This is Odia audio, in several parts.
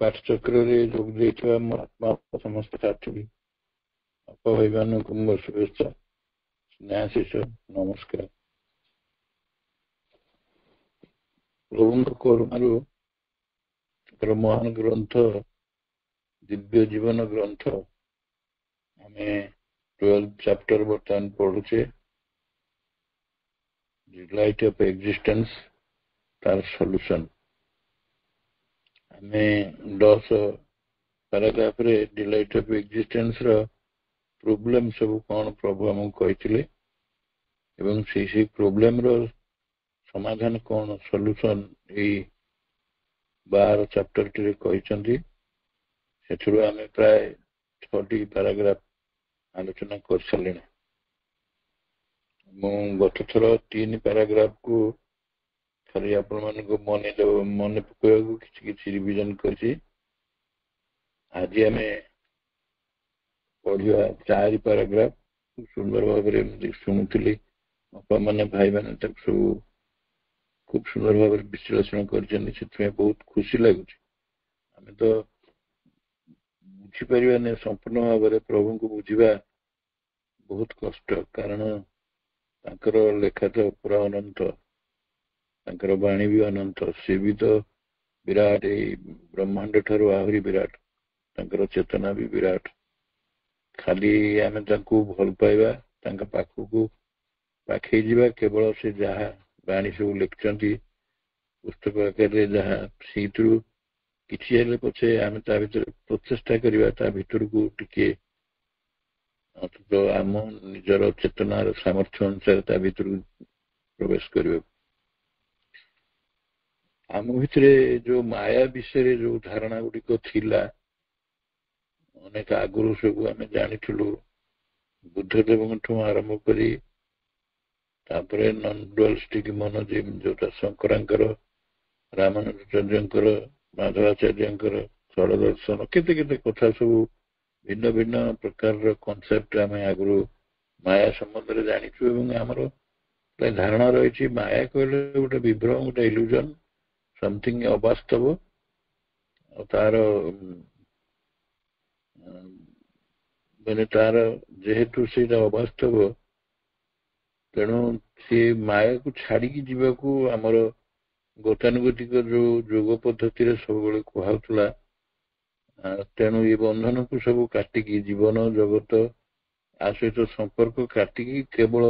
ପାଠଚକ୍ରରେ ଯୋଗ ଦେଇଥିବା ମୋ ଆତ୍ମା ସମସ୍ତ ସାଥୀ ଭାଇମାନଙ୍କୁ ମୋ ଶୁଭେଚ୍ଛା ସ୍ନେହାଶିଷ ନମସ୍କାର। ପ୍ରଭୁଙ୍କ କରୁଣାରୁ ତାଙ୍କର ମହାନ ଗ୍ରନ୍ଥ ଦିବ୍ୟ ଜୀବନ ଗ୍ରନ୍ଥ ଆମେ 12th ଚାପ୍ଟର ବର୍ତ୍ତମାନ ପଢୁଛେ। ଲାଇଟ୍ ଅଫ୍ ଏକ୍ଜିଷ୍ଟେନ୍ସ ତାର ସଲ୍ୟୁସନ। ଆମେ 10 ପାରାଗ୍ରାଫରେ ଡିଲାଇଟ୍ ଅଫ୍ ଏକ୍ଜିଷ୍ଟେନ୍ସ ର ପ୍ରୋବ୍ଲେମ ସବୁ କଣ ପ୍ରଭୁ ଆମକୁ କହିଥିଲେ ଏବଂ ସେଇ ପ୍ରୋବ୍ଲେମ ର ସମାଧାନ କଣ ସଲ୍ୟୁସନ ଏଇ 12 ଚାପ୍ଟରଟିରେ କହିଛନ୍ତି। ସେଥିରୁ ଆମେ ପ୍ରାୟ 6ଟି ପାରାଗ୍ରାଫ ଆଲୋଚନା କରିସାରିଲେଣି। ମୁଁ ଗତ ଥର 3 ପାରାଗ୍ରାଫକୁ ଖାଲି ଆପଣମାନଙ୍କୁ ମନେ ପକାଇବାକୁ କିଛି କିଛି ରିଭିଜନ କରିଛି। ଆଜି ଆମେ ପଢିବା 4 ପାରାଗ୍ରାଫ। ସୁନ୍ଦର ଭାବରେ ଶୁଣୁଥିଲି, ବାପାମାନେ ଭାଇମାନେ ତାକୁ ସବୁ ଖୁବ ସୁନ୍ଦର ଭାବରେ ବିଶ୍ଳେଷଣ କରିଛନ୍ତି। ସେଥିପାଇଁ ବହୁତ ଖୁସି ଲାଗୁଛି। ଆମେ ତ ବୁଝିପାରିବାନି ସମ୍ପୂର୍ଣ୍ଣ ଭାବରେ, ପ୍ରଭୁଙ୍କୁ ବୁଝିବା ବହୁତ କଷ୍ଟ, କାରଣ ତାଙ୍କର ଲେଖା ତ ପୁରା ଅନନ୍ତ, ତାଙ୍କର ବାଣୀ ବି ଅନନ୍ତ। ସେ ବି ତ ବିରାଟ, ଏଇ ବ୍ରହ୍ମାଣ୍ଡ ଠାରୁ ଆହୁରି ବିରାଟ, ତାଙ୍କର ଚେତନା ବି ବିରାଟ। ଖାଲି ଆମେ ତାଙ୍କୁ ଭଲ ପାଇବା, ତାଙ୍କ ପାଖକୁ ପାଖେଇ ଯିବା, କେବଳ ସେ ଯାହା ବାଣୀ ସବୁ ଲେଖିଛନ୍ତି ପୁସ୍ତକ ଆକାରରେ, ଯାହା ସେଇଥିରୁ କିଛି ହେଲେ ପଛେ ଆମେ ତା ଭିତରେ ପ୍ରଚେଷ୍ଟା କରିବା, ତା ଭିତରକୁ ଟିକେ ଆମ ନିଜର ଚେତନାର ସାମର୍ଥ୍ୟ ଅନୁସାରେ ତା ଭିତରକୁ ପ୍ରବେଶ କରିବାକୁ। ଆମ ଭିତରେ ଯୋଉ ମାୟା ବିଷୟରେ ଯୋଉ ଧାରଣା ଗୁଡିକ ଥିଲା, ଅନେକ ଆଗରୁ ସବୁ ଆମେ ଜାଣିଥିଲୁ, ବୁଦ୍ଧଦେବଙ୍କଠୁ ଆରମ୍ଭ କରି ତାପରେ ନନ୍ ଡୁଆଲିଷ୍ଟିକ ମୋନୋଜିମ୍, ଯୋଉଟା ଶଙ୍କରାଙ୍କର, ରାମାନୁଜାଚାର୍ଯ୍ୟଙ୍କର, ମାଧବାଚାର୍ଯ୍ୟଙ୍କର ଷଡ଼ ଦର୍ଶନ, କେତେ କେତେ କଥା ସବୁ ଭିନ୍ନ ଭିନ୍ନ ପ୍ରକାରର କନସେପ୍ଟ ଆମେ ଆଗରୁ ମାୟା ସମ୍ବନ୍ଧରେ ଜାଣିଛୁ। ଏବଂ ଆମର ଧାରଣା ରହିଛି ମାୟା କହିଲେ ଗୋଟେ ବିଭ୍ରମ, ଗୋଟେ ଇଲ୍ୟୁଜନ, ସମଥିଙ୍ଗ ଅବାସ୍ତବ। ଆଉ ତାର ମାନେ ତାର ଯେହେତୁ ସେଇଟା ଅବାସ୍ତବ, ତେଣୁ ସେ ମାୟାକୁ ଛାଡିକି ଯିବାକୁ ଆମର ଗତାନୁଗତିକ ଯୋଉ ଯୋଗ ପଦ୍ଧତିରେ ସବୁବେଳେ କୁହାଉଥିଲା। ତେଣୁ ଏ ବନ୍ଧନକୁ ସବୁ କାଟିକି, ଜୀବନ ଜଗତ ଆ ସହିତ ସମ୍ପର୍କ କାଟିକି କେବଳ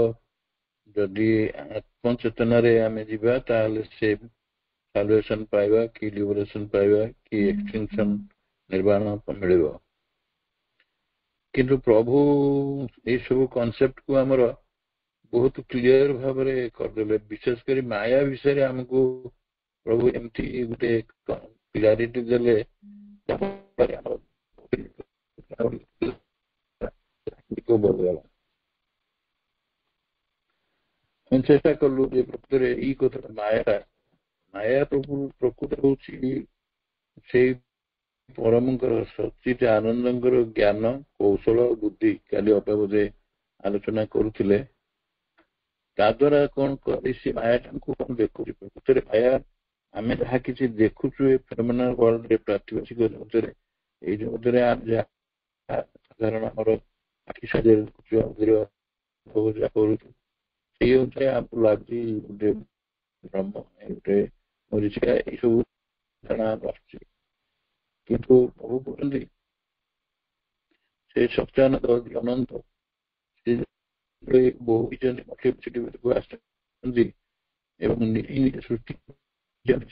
ଯଦି ଆତ୍ମଚେତନାରେ ଆମେ ଯିବା, ତାହେଲେ ସେ ସାଲଭେସନ ପାଇବା, କି ଲିବରେସନ ପାଇବା, କି ଏକ୍ସଟିଂସନ, ନିର୍ବାଣ ମିଳିବ। କିନ୍ତୁ ପ୍ରଭୁ ଏଇସବୁ କନସେପ୍ଟକୁ ଆମର ବହୁତ କ୍ଲିୟର ଭାବରେ କରିଦେଲେ। ବିଶେଷ କରି ମାୟା ବିଷୟରେ ଆମକୁ ପ୍ରଭୁ ଏମିତି ଗୋଟେ କ୍ଲାରିଟି ଦେଲେ, ଚେଷ୍ଟା କଲୁ ଯେ ପ୍ରକୃତରେ ଏଇ କଥା ମାୟା ପ୍ରକୃତ ହଉଛି ସେଇ ପରମଙ୍କର, ସଚିତ ଆନନ୍ଦଙ୍କର ଜ୍ଞାନ, କୌଶଳ, ବୁଦ୍ଧି। କାଲି ଅପାବଧେ ଆଲୋଚନା କରୁଥିଲେ। ତା ଦ୍ୱାରା କଣ କରି ସେ ମାୟାଟାକୁ କଣ ଦେଖୁଛି? ପ୍ରକୃତରେ ମାୟା ଆମେ ଯାହା କିଛି ଦେଖୁଛୁ ଏ ଫେନୋମେନାଲ ୱାର୍ଲଡରେ, ପ୍ରାତିଭାସିକ ଜଗତରେ, ଏଇ ଜଗତରେ ସାଧାରଣ ଆମର ଆଖି ସାହାଯ୍ୟରେ କରୁଛୁ, ସେଇ ଅନୁସାରେ ଆମକୁ ଲାଗୁଛି ଗୋଟେ ବ୍ରହ୍ମ, ଗୋଟେ ମରିଚିକା, ଏଇସବୁ ଧାରଣା ଆସୁଛି। କିନ୍ତୁ ପ୍ରଭୁ କହୁଛନ୍ତି ସେ ସତ୍ୟାନନ୍ଦ ଅନନ୍ତ, ସେ ବହୁ ସେଠି ଆସିଛନ୍ତି ଏବଂ ନିଜେ ନିଜେ ସୃଷ୍ଟି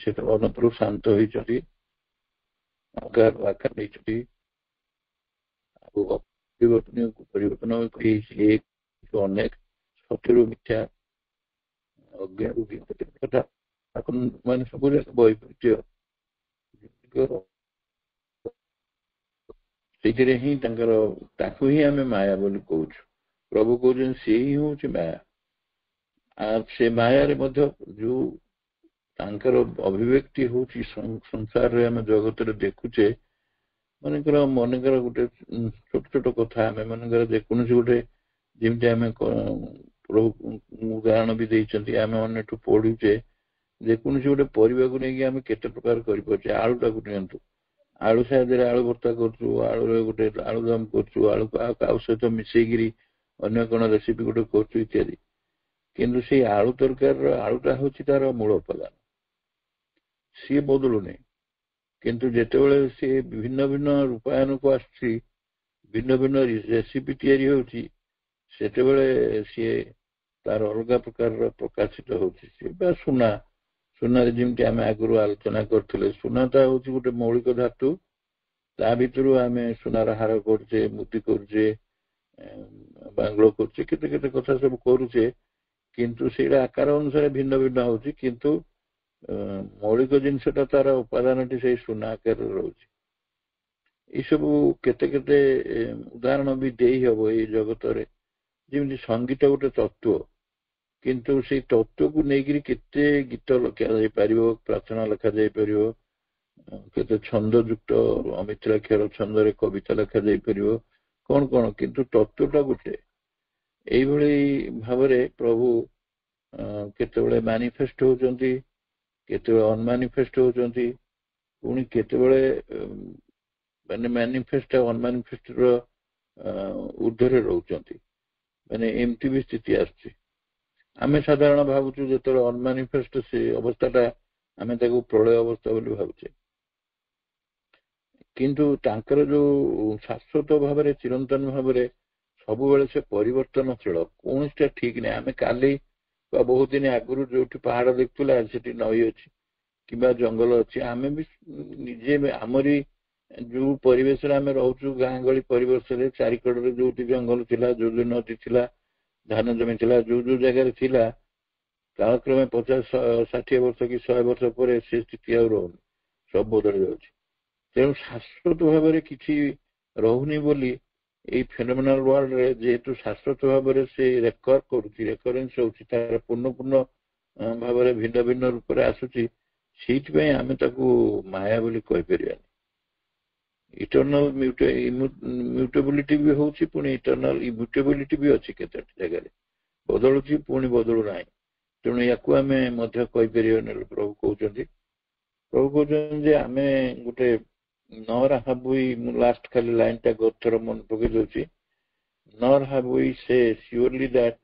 ସେ ଅନନ୍ତରୁ ଶାନ୍ତ ହେଇଛନ୍ତି, ଆକାର ନେଇଛନ୍ତି, ଆଉ ପରିବର୍ତ୍ତନ ହେଇଛି ଅନେକ ସତ୍ୟରୁ ମିଥ୍ୟା, ଅଜ୍ଞାନରୁ କଥା, ମାନେ ସବୁ ବୈପରୀତ୍ୟ, ସେଇଥିରେ ହିଁ ତାକୁ ହିଁ ଆମେ ମାୟା ବୋଲି କହୁଛୁ। ପ୍ରଭୁ କହୁଛନ୍ତି ସେ ହିଁ ହଉଛି ମାୟା। ଆଉ ସେ ମାୟାରେ ମଧ୍ୟ ଯୋଉ ତାଙ୍କର ଅଭିବ୍ୟକ୍ତି ହଉଛି ସଂସାରରେ, ଆମେ ଜଗତରେ ଦେଖୁଛେ। ମନେକର ଗୋଟେ ଛୋଟ ଛୋଟ କଥା, ଆମେ ମନେକର ଯେକୌଣସି ଗୋଟେ, ଯେମିତି ଆମେ ଉଦାହରଣ ବି ଦେଇଛନ୍ତି, ଆମେ ଅନ୍ୟଠୁ ପଢୁଛେ, ଯେକୌଣସି ଗୋଟେ ପରିବାକୁ ନେଇକି ଆମେ କେତେ ପ୍ରକାର କରିପାରୁଛେ। ଆଳୁଟାକୁ ନିଅନ୍ତୁ, ଆଳୁ ସାହାଯ୍ୟରେ ଆଳୁ ଭର୍ତ୍ତା କରୁଛୁ, ଆଳୁରେ ଗୋଟେ ଆଳୁଦମ କରୁଛୁ, ଆଳୁ କାଉ ସହିତ ମିଶେଇକିରି ଅନ୍ୟ କଣ ରେସିପି ଗୋଟେ କରୁଛୁ ଇତ୍ୟାଦି। କିନ୍ତୁ ସେଇ ଆଳୁ ତରକାରୀର ଆଳୁଟା ହଉଛି ତାର ମୂଳ ଉପାଦାନ, ସିଏ ବଦଳୁନି। କିନ୍ତୁ ଯେତେବେଳେ ସିଏ ଭିନ୍ନ ଭିନ୍ନ ରୂପାୟନକୁ ଆସୁଛି, ଭିନ୍ନ ଭିନ୍ନ ରେସିପି ତିଆରି ହଉଛି, ସେତେବେଳେ ସିଏ ତାର ଅଲଗା ପ୍ରକାରର ପ୍ରକାଶିତ ହଉଛି। ସିଏ ବା ସୁନାରେ ଯେମିତି ଆମେ ଆଗରୁ ଆଲୋଚନା କରିଥିଲେ, ସୁନାଟା ହଉଛି ଗୋଟେ ମୌଳିକ ଧାତୁ। ତା ଭିତରୁ ଆମେ ସୁନାର ହାର କରୁଛେ, ମୁଦି କରୁଛେ, ବାଙ୍ଗଲୋ କରୁଛେ, କେତେ କେତେ କଥା ସବୁ କରୁଛେ। କିନ୍ତୁ ସେଇଟା ଆକାର ଅନୁସାରେ ଭିନ୍ନ ଭିନ୍ନ ହଉଛି, କିନ୍ତୁ ମୌଳିକ ଜିନିଷଟା ତାର ଉପାଦାନଟି ସେଇ ସୁନା ଆକାରରେ ରହୁଛି। ଏଇସବୁ କେତେ କେତେ ଉଦାହରଣ ବି ଦେଇ ହବ ଏଇ ଜଗତରେ। ଯେମିତି ସଙ୍ଗୀତ ଗୋଟେ ତତ୍ତ୍ୱ, କିନ୍ତୁ ସେଇ ତତ୍ତ୍ୱକୁ ନେଇକିରି କେତେ ଗୀତ ଲେଖାଯାଇପାରିବ, ପ୍ରାର୍ଥନା ଲେଖାଯାଇପାରିବ, କେତେ ଛନ୍ଦ ଯୁକ୍ତ ଅମିତ୍ରାକ୍ଷର ଛନ୍ଦରେ କବିତା ଲେଖାଯାଇପାରିବ, କଣ କଣ, କିନ୍ତୁ ତତ୍ତ୍ୱଟା ଗୋଟେ। ଏଇଭଳି ଭାବରେ ପ୍ରଭୁ କେତେବେଳେ ମ୍ୟାନିଫେଷ୍ଟ ହଉଛନ୍ତି, କେତେବେଳେ ଅନମ୍ୟାନିଫେଷ୍ଟ ହଉଛନ୍ତି, ପୁଣି କେତେବେଳେ ମାନେ ମ୍ୟାନିଫେଷ୍ଟ ଆଉ ଅନମ୍ୟାନିଫେଷ୍ଟର ଉର୍ଦ୍ଧ୍ୱରେ ରହୁଛନ୍ତି। ମାନେ ଏମିତି ବି ସ୍ଥିତି ଆସୁଛି। ଆମେ ସାଧାରଣ ଭାବୁଛୁ ଯେତେବେଳେ ଅନମ୍ୟାନିଫେଷ୍ଟ ସେ ଅବସ୍ଥାଟା, ଆମେ ତାକୁ ପ୍ରଳୟ ଅବସ୍ଥା ବୋଲି ଭାବୁଛେ। କିନ୍ତୁ ତାଙ୍କର ଯୋଉ ଶାଶ୍ୱତ ଭାବରେ, ଚିରନ୍ତନ ଭାବରେ ସବୁବେଳେ ସେ ପରିବର୍ତ୍ତନଶୀଳ, କୌଣସିଟା ଠିକ ନାହିଁ। ଆମେ କାଲି ବା ବହୁତ ଦିନ ଆଗରୁ ଯୋଉଠି ପାହାଡ ଦେଖୁଥିଲା ସେଠି ନଈ ଅଛି କିମ୍ବା ଜଙ୍ଗଲ ଅଛି। ଆମେ ବି ନିଜେ ଆମରି ଯୋଉ ପରିବେଶରେ ଆମେ ରହୁଛୁ, ଗାଁ ଗହଳି ପରିବେଶରେ ଚାରିକଡରେ ଯୋଉଠି ଜଙ୍ଗଲ ଥିଲା, ଯୋଉ ନଦୀ ଥିଲା, ଧାନ ଜମି ଥିଲା, ଯୋଉ ଯୋଉ ଜାଗାରେ ଥିଲା, କାଳକ୍ରମେ 50-60 ବର୍ଷ କି 100 ବର୍ଷ ପରେ ସେ ସ୍ଥିତି ଆଉ ରହୁନି, ସବୁ ବଦଳି ଯାଉଛି। ତେଣୁ ଶାଶ୍ୱତ ଭାବରେ କିଛି ରହୁନି ବୋଲି ଏଇ ଫେନୋମେନାଲ ୱାର୍ଲଡରେ ଯେହେତୁ ଶାଶ୍ୱତ ଭାବରେ ସେ ରେକର୍ଡ କରୁଛି, ରେକରେନ୍ସ ହଉଛି, ତାର ପୂର୍ଣ୍ଣ ଭାବରେ ଭିନ୍ନ ଭିନ୍ନ ରୂପରେ ଆସୁଛି, ସେଇଥିପାଇଁ ଆମେ ତାକୁ ମାୟା ବୋଲି କହିପାରିବାନି। ଇଟର୍ନାଲ ମ୍ୟୁଟେବିଲିଟି ବି ହଉଛି, ପୁଣି ଇଟର୍ନାଲ ଇମ୍ୟୁଟେବିଲିଟି ବି ଅଛି। କେତେ ଜାଗାରେ ବଦଳୁଛି, ପୁଣି ବଦଳୁ ନାହିଁ। ତେଣୁ ୟାକୁ ଆମେ ମଧ୍ୟ କହିପାରିବାନି। ପ୍ରଭୁ କହୁଛନ୍ତି ଯେ ଆମେ ଗୋଟେ nor have we, ମୁଁ ଲାଷ୍ଟ ଖାଲି ଲାଇନଟା ଗୋଟେ ଥର ମନେ ପକେଇ ଦଉଛି, nor have we say surely that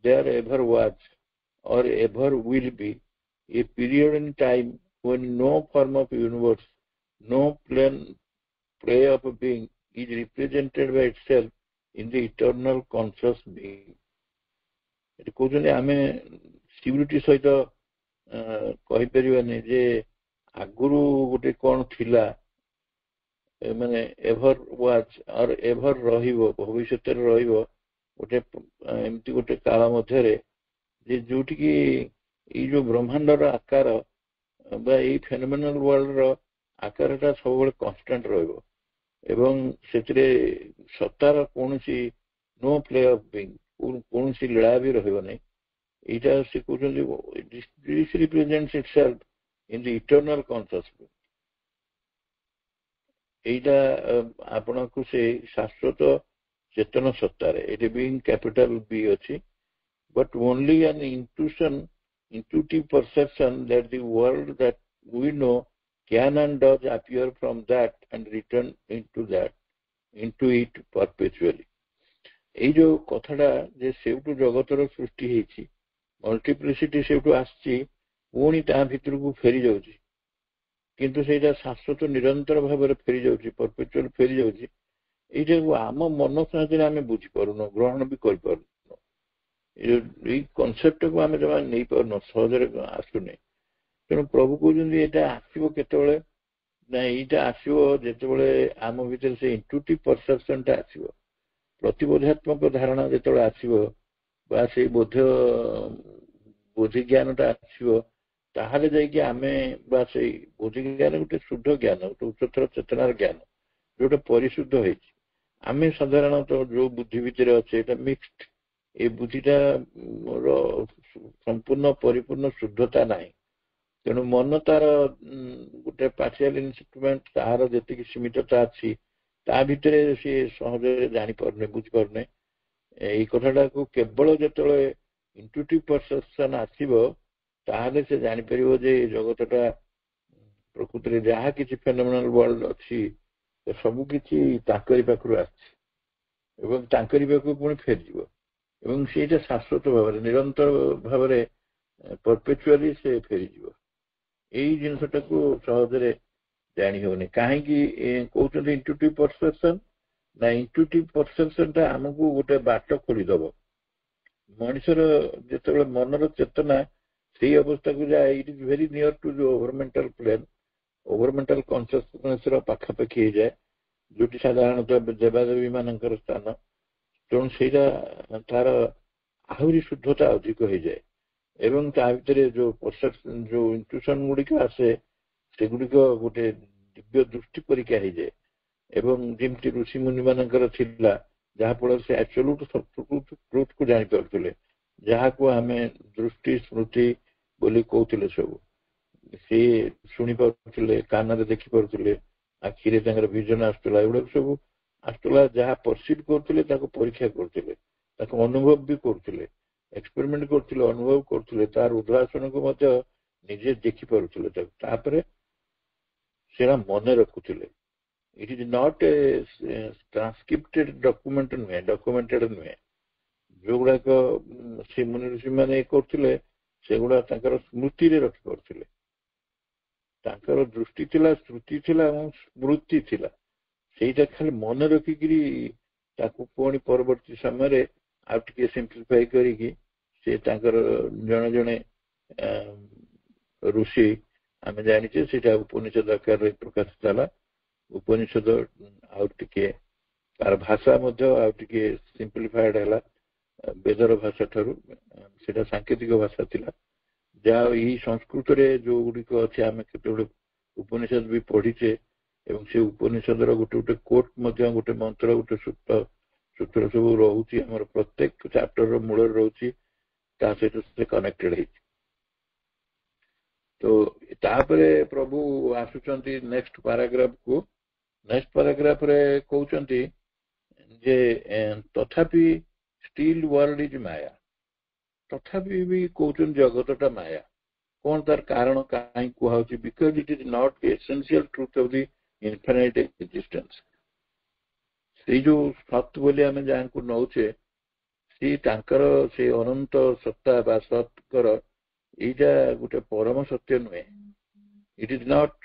there ever was or ever will be a period in time when no form of universe, no play of being is represented by itself in the eternal conscious being. ଏଠି କହୁଛନ୍ତି ଆମେ ସିକ୍ୟୁରିଟି ସହିତ କହିପାରିବାନି ଯେ ଆଗରୁ ଗୋଟେ କଣ ଥିଲା, ମାନେ ଏଭର ୱାଚ୍ ଅର୍ ଏଭର ରହିବ, ଭବିଷ୍ୟତରେ ରହିବ ଗୋଟେ ଏମିତି ଗୋଟେ କାଳ ମଧ୍ୟରେ ଯେ ଯୋଉଠିକି ଏଇ ଯୋଉ ବ୍ରହ୍ମାଣ୍ଡର ଆକାର ବା ଏଇ ଫେନୋମେନାଲ ୱାର୍ଲଡର ଆକାରଟା ସବୁବେଳେ କନଷ୍ଟାଣ୍ଟ ରହିବ ଏବଂ ସେଥିରେ ସତ୍ତାର କୌଣସି ନୋ ପ୍ଲେ ଅଫ ବିଙ୍ଗ, କୌଣସି ଲୀଳା ବି ରହିବ ନାହିଁ। ଏଇଟା ସେ କହୁଛନ୍ତି ଦିସ୍ ରିପ୍ରେଜେଣ୍ଟସ ଇଟସେଲ୍ଫ ଇନ୍ ଦି ଇଟର୍ନାଲ କନସିୟସନେସ୍। এইটা ଆପଣଙ୍କୁ ସେ ଶାଶ୍ୱତ ଚେତନ ସତ୍ତାରେ, ଏଠି ବିଂ କ୍ୟାପିଟାଲ ବି ଅଛି, but only an intuitive perception that the world that we know can and does appear from that and return into it perpetually. এই ଯୋଉ କଥାଟା ଯେ ସେଇଠୁ ଜଗତର ସୃଷ୍ଟି ହେଇଛି, ମଲ୍ଟିପ୍ଲିସିଟି ସେଇଠୁ ଆସିଛି, ପୁଣି ତା ଭିତରକୁ ଫେରି ଯାଉଛି, କିନ୍ତୁ ସେଇଟା ଶାଶ୍ୱତ ନିରନ୍ତର ଭାବରେ ଫେରି ଯାଉଛି, ପରପେଚୁଆଲ ଫେରି ଯାଉଛି। ଏଇଟାକୁ ଆମ ମନ ସାହାଯ୍ୟରେ ଆମେ ବୁଝିପାରୁନୁ, ଗ୍ରହଣ ବି କରିପାରୁନୁ। ଏଇ କନସେପ୍ଟକୁ ଆମେ ଜମା ନେଇପାରୁନୁ, ସହଜରେ ଆସୁନି। ତେଣୁ ପ୍ରଭୁ କହୁଛନ୍ତି ଏଇଟା ଆସିବ କେତେବେଳେ ନା, ଏଇଟା ଆସିବ ଯେତେବେଳେ ଆମ ଭିତରେ ସେ ଇଣ୍ଟୁଟିଭ ପରସେପସନଟା ଆସିବ, ପ୍ରତିବୋଧାତ୍ମକ ଧାରଣା ଯେତେବେଳେ ଆସିବ ବା ସେଇ ବୋଧି ଜ୍ଞାନଟା ଆସିବ, ତାହେଲେ ଯାଇକି ଆମେ ବା ସେଇ ବୋଧି ଜ୍ଞାନ ଗୋଟେ ଶୁଦ୍ଧ ଜ୍ଞାନ, ଗୋଟେ ଉଚ୍ଚତର ଚେତନାର ଜ୍ଞାନ, ଯୋଉଟା ପରିଶୁଦ୍ଧ ହେଇଛି। ଆମେ ସାଧାରଣତଃ ଯୋଉ ବୁଦ୍ଧି ଭିତରେ ଅଛେ ଏଇଟା ମିକ୍ସଡ, এই ବୁଦ୍ଧିଟା ସମ୍ପୂର୍ଣ୍ଣ ପରିପୂର୍ଣ୍ଣ ଶୁଦ୍ଧତା ନାହିଁ। ତେଣୁ ମନ ତାର ଗୋଟେ ପାର୍ସିଆଲ ଇନଷ୍ଟ୍ରୁମେଣ୍ଟ, ତାହାର ଯେତିକି ସୀମିତତା ଅଛି ତା ଭିତରେ ସିଏ ସହଜରେ ଜାଣିପାରୁନି, ବୁଝିପାରୁନି। ଏଇ କଥାଟାକୁ କେବଳ ଯେତେବେଳେ ଇଣ୍ଟୁଟିଭ ପରସେପସନ ଆସିବ, ତାହେଲେ ସେ ଜାଣିପାରିବ ଯେ ଏ ଜଗତଟା ପ୍ରକୃତରେ ଯାହା କିଛି ଫେନୋମିନାଲ ୱାର୍ଲଡ ଅଛି ସବୁ କିଛି ତାଙ୍କରି ପାଖରୁ ଆସିଛି ଏବଂ ତାଙ୍କରି ପାଖକୁ ପୁଣି ଫେରିଯିବ ଏବଂ ସେଇଟା ଶାଶ୍ୱତ ଭାବରେ ନିରନ୍ତର ଭାବରେ ପରପେଚୁଆଲି ସେ ଫେରିଯିବ। ଏଇ ଜିନିଷଟାକୁ ସହଜରେ ଜାଣି ହେଉନି। କାହିଁକି କହୁଛନ୍ତି ଇଣ୍ଟୁଟିଭ ପରସେପସନ? ନା ଇଣ୍ଟୁଟିଭ ପରସେପସନ ଟା ଆମକୁ ଗୋଟେ ବାଟ ଖୋଲିଦବ। ମଣିଷର ଯେତେବେଳେ ମନର ଚେତନା ସେଇ ଅବସ୍ଥାକୁ ଯାଏ, it is very near to ଯୋ ଓଭରମେଣ୍ଟାଲ ପ୍ଲେନ, ଓଭରମେଣ୍ଟାଲ କନସିୟସନେସ ର ପାଖାପାଖି ହେଇଯାଏ, ଯୋଉଠି ସାଧାରଣତଃ ଦେବାଦେବୀ ମାନଙ୍କର ସ୍ଥାନ। ତେଣୁ ସେଇଟା ତାର ଆହୁରି ଶୁଦ୍ଧତା ଅଧିକ ହେଇଯାଏ ଏବଂ ତା ଭିତରେ ଯୋଉ ଯୋଉ ଇଣ୍ଟୁସନ ଗୁଡିକ ଆସେ ସେଗୁଡିକ ଗୋଟେ ଦିବ୍ୟ ଦୃଷ୍ଟି ପରୀକ୍ଷା ହେଇଯାଏ ଏବଂ ଯେମିତି ଋଷିମୁନି ମାନଙ୍କର ଥିଲା, ଯାହାଫଳରେ ସେ ଆବସଲ୍ୟୁଟ ଟ୍ରୁଥକୁ ଜାଣିପାରୁଥିଲେ, ଯାହାକୁ ଆମେ ଦୃଷ୍ଟି ସ୍ମୃତି ବୋଲି କହୁଥିଲେ। ସବୁ ସିଏ ଶୁଣିପାରୁଥିଲେ, କାନରେ ଦେଖିପାରୁଥିଲେ, ଆଖିରେ ତାଙ୍କର ଭିଜନ ଆସୁଥିଲା, ଏଗୁଡାକ ସବୁ ଆସୁଥିଲା। ଯାହା ପରସିଭ କରୁଥିଲେ ତାକୁ ପରୀକ୍ଷା କରୁଥିଲେ, ତାକୁ ଅନୁଭବ ବି କରୁଥିଲେ, ଏକ୍ସପେରିମେଣ୍ଟ କରୁଥିଲେ, ଅନୁଭବ କରୁଥିଲେ, ତାର ଉଦାହରଣକୁ ମଧ୍ୟ ନିଜେ ଦେଖିପାରୁଥିଲେ। ତାପରେ ସେଟା ମନେ ରଖୁଥିଲେ। It is not a transcripted document ନୁହେଁ, ଡକ୍ୟୁମେଣ୍ଟେଡ ନୁହେଁ। ଯୋଉଗୁଡାକ ସେ ମୁନି ଋଷି ମାନେ କରୁଥିଲେ ସେଗୁଡା ତାଙ୍କର ସ୍ମୃତିରେ ରଖିପାରୁଥିଲେ। ତାଙ୍କର ଦୃଷ୍ଟି ଥିଲା, ଶ୍ରୁତି ଥିଲା ଏବଂ ସ୍ମୃତି ଥିଲା। ସେଇଟା ଖାଲି ମନେ ରଖିକିରି ତାକୁ ପୁଣି ପରବର୍ତ୍ତୀ ସମୟରେ ଆଉ ଟିକେ ସିମ୍ପ୍ଲିଫାଇ କରିକି ସେ ତାଙ୍କର ଜଣେ ଜଣେ ଋଷି ଆମେ ଜାଣିଛେ ସେଇଟା ଉପନିଷଦ ଆକାରରେ ପ୍ରକାଶିତ ହେଲା। ଉପନିଷଦ ଆଉ ଟିକେ ତାର ଭାଷା ମଧ୍ୟ ଆଉ ଟିକେ ସିମ୍ପ୍ଲିଫାଏଡ ହେଲା ବେଦର ଭାଷା ଠାରୁ। ସେଇଟା ସାଙ୍କେତିକ ଭାଷା ଥିଲା, ଯାହା ଏଇ ସଂସ୍କୃତରେ ଯୋଉ ଗୁଡିକ ଅଛି ଆମେ କେତେବେଳେ ଉପନିଷଦ ବି ପଢିଛେ ଏବଂ ସେ ଉପନିଷଦର ଗୋଟେ ଗୋଟେ କୋଟ ମଧ୍ୟ, ଗୋଟେ ମନ୍ତ୍ର, ଗୋଟେ ସୂତ୍ର ସବୁ ରହୁଛି ଆମର ପ୍ରତ୍ୟେକ ଚାପ୍ଟରର ମୂଳରେ ରହୁଛି, ତା ସହିତ ସେ କନେକ୍ଟେଡ ହେଇଛି। ତ ତାପରେ ପ୍ରଭୁ ଆସୁଛନ୍ତି ନେକ୍ସଟ ପାରାଗ୍ରାଫକୁ। ନେକ୍ସଟ ପାରାଗ୍ରାଫରେ କହୁଛନ୍ତି ଯେ ତଥାପି ଷ୍ଟିଲ ୱାର୍ଲଡ ଇଜ ମାୟା। ତଥାପି ବି କହୁଛନ୍ତି ଜଗତଟା ମାୟା। କଣ ତାର କାରଣ କାହିଁ କୁହାହଉଛି? Because it is not essential truth of the infinite existence. ସେଇ ଯୋଉ ସତ୍ ବୋଲି ଆମେ ଯାହାକୁ ନଉଛେ, ସେ ତାଙ୍କର ସେ ଅନନ୍ତ ସତ୍ତା ବା ସତ୍ଙ୍କର ଏଇଟା ଗୋଟେ ପରମ ସତ୍ୟ ନୁହେଁ। ଇଟ୍ ଇଜ ନଟ୍,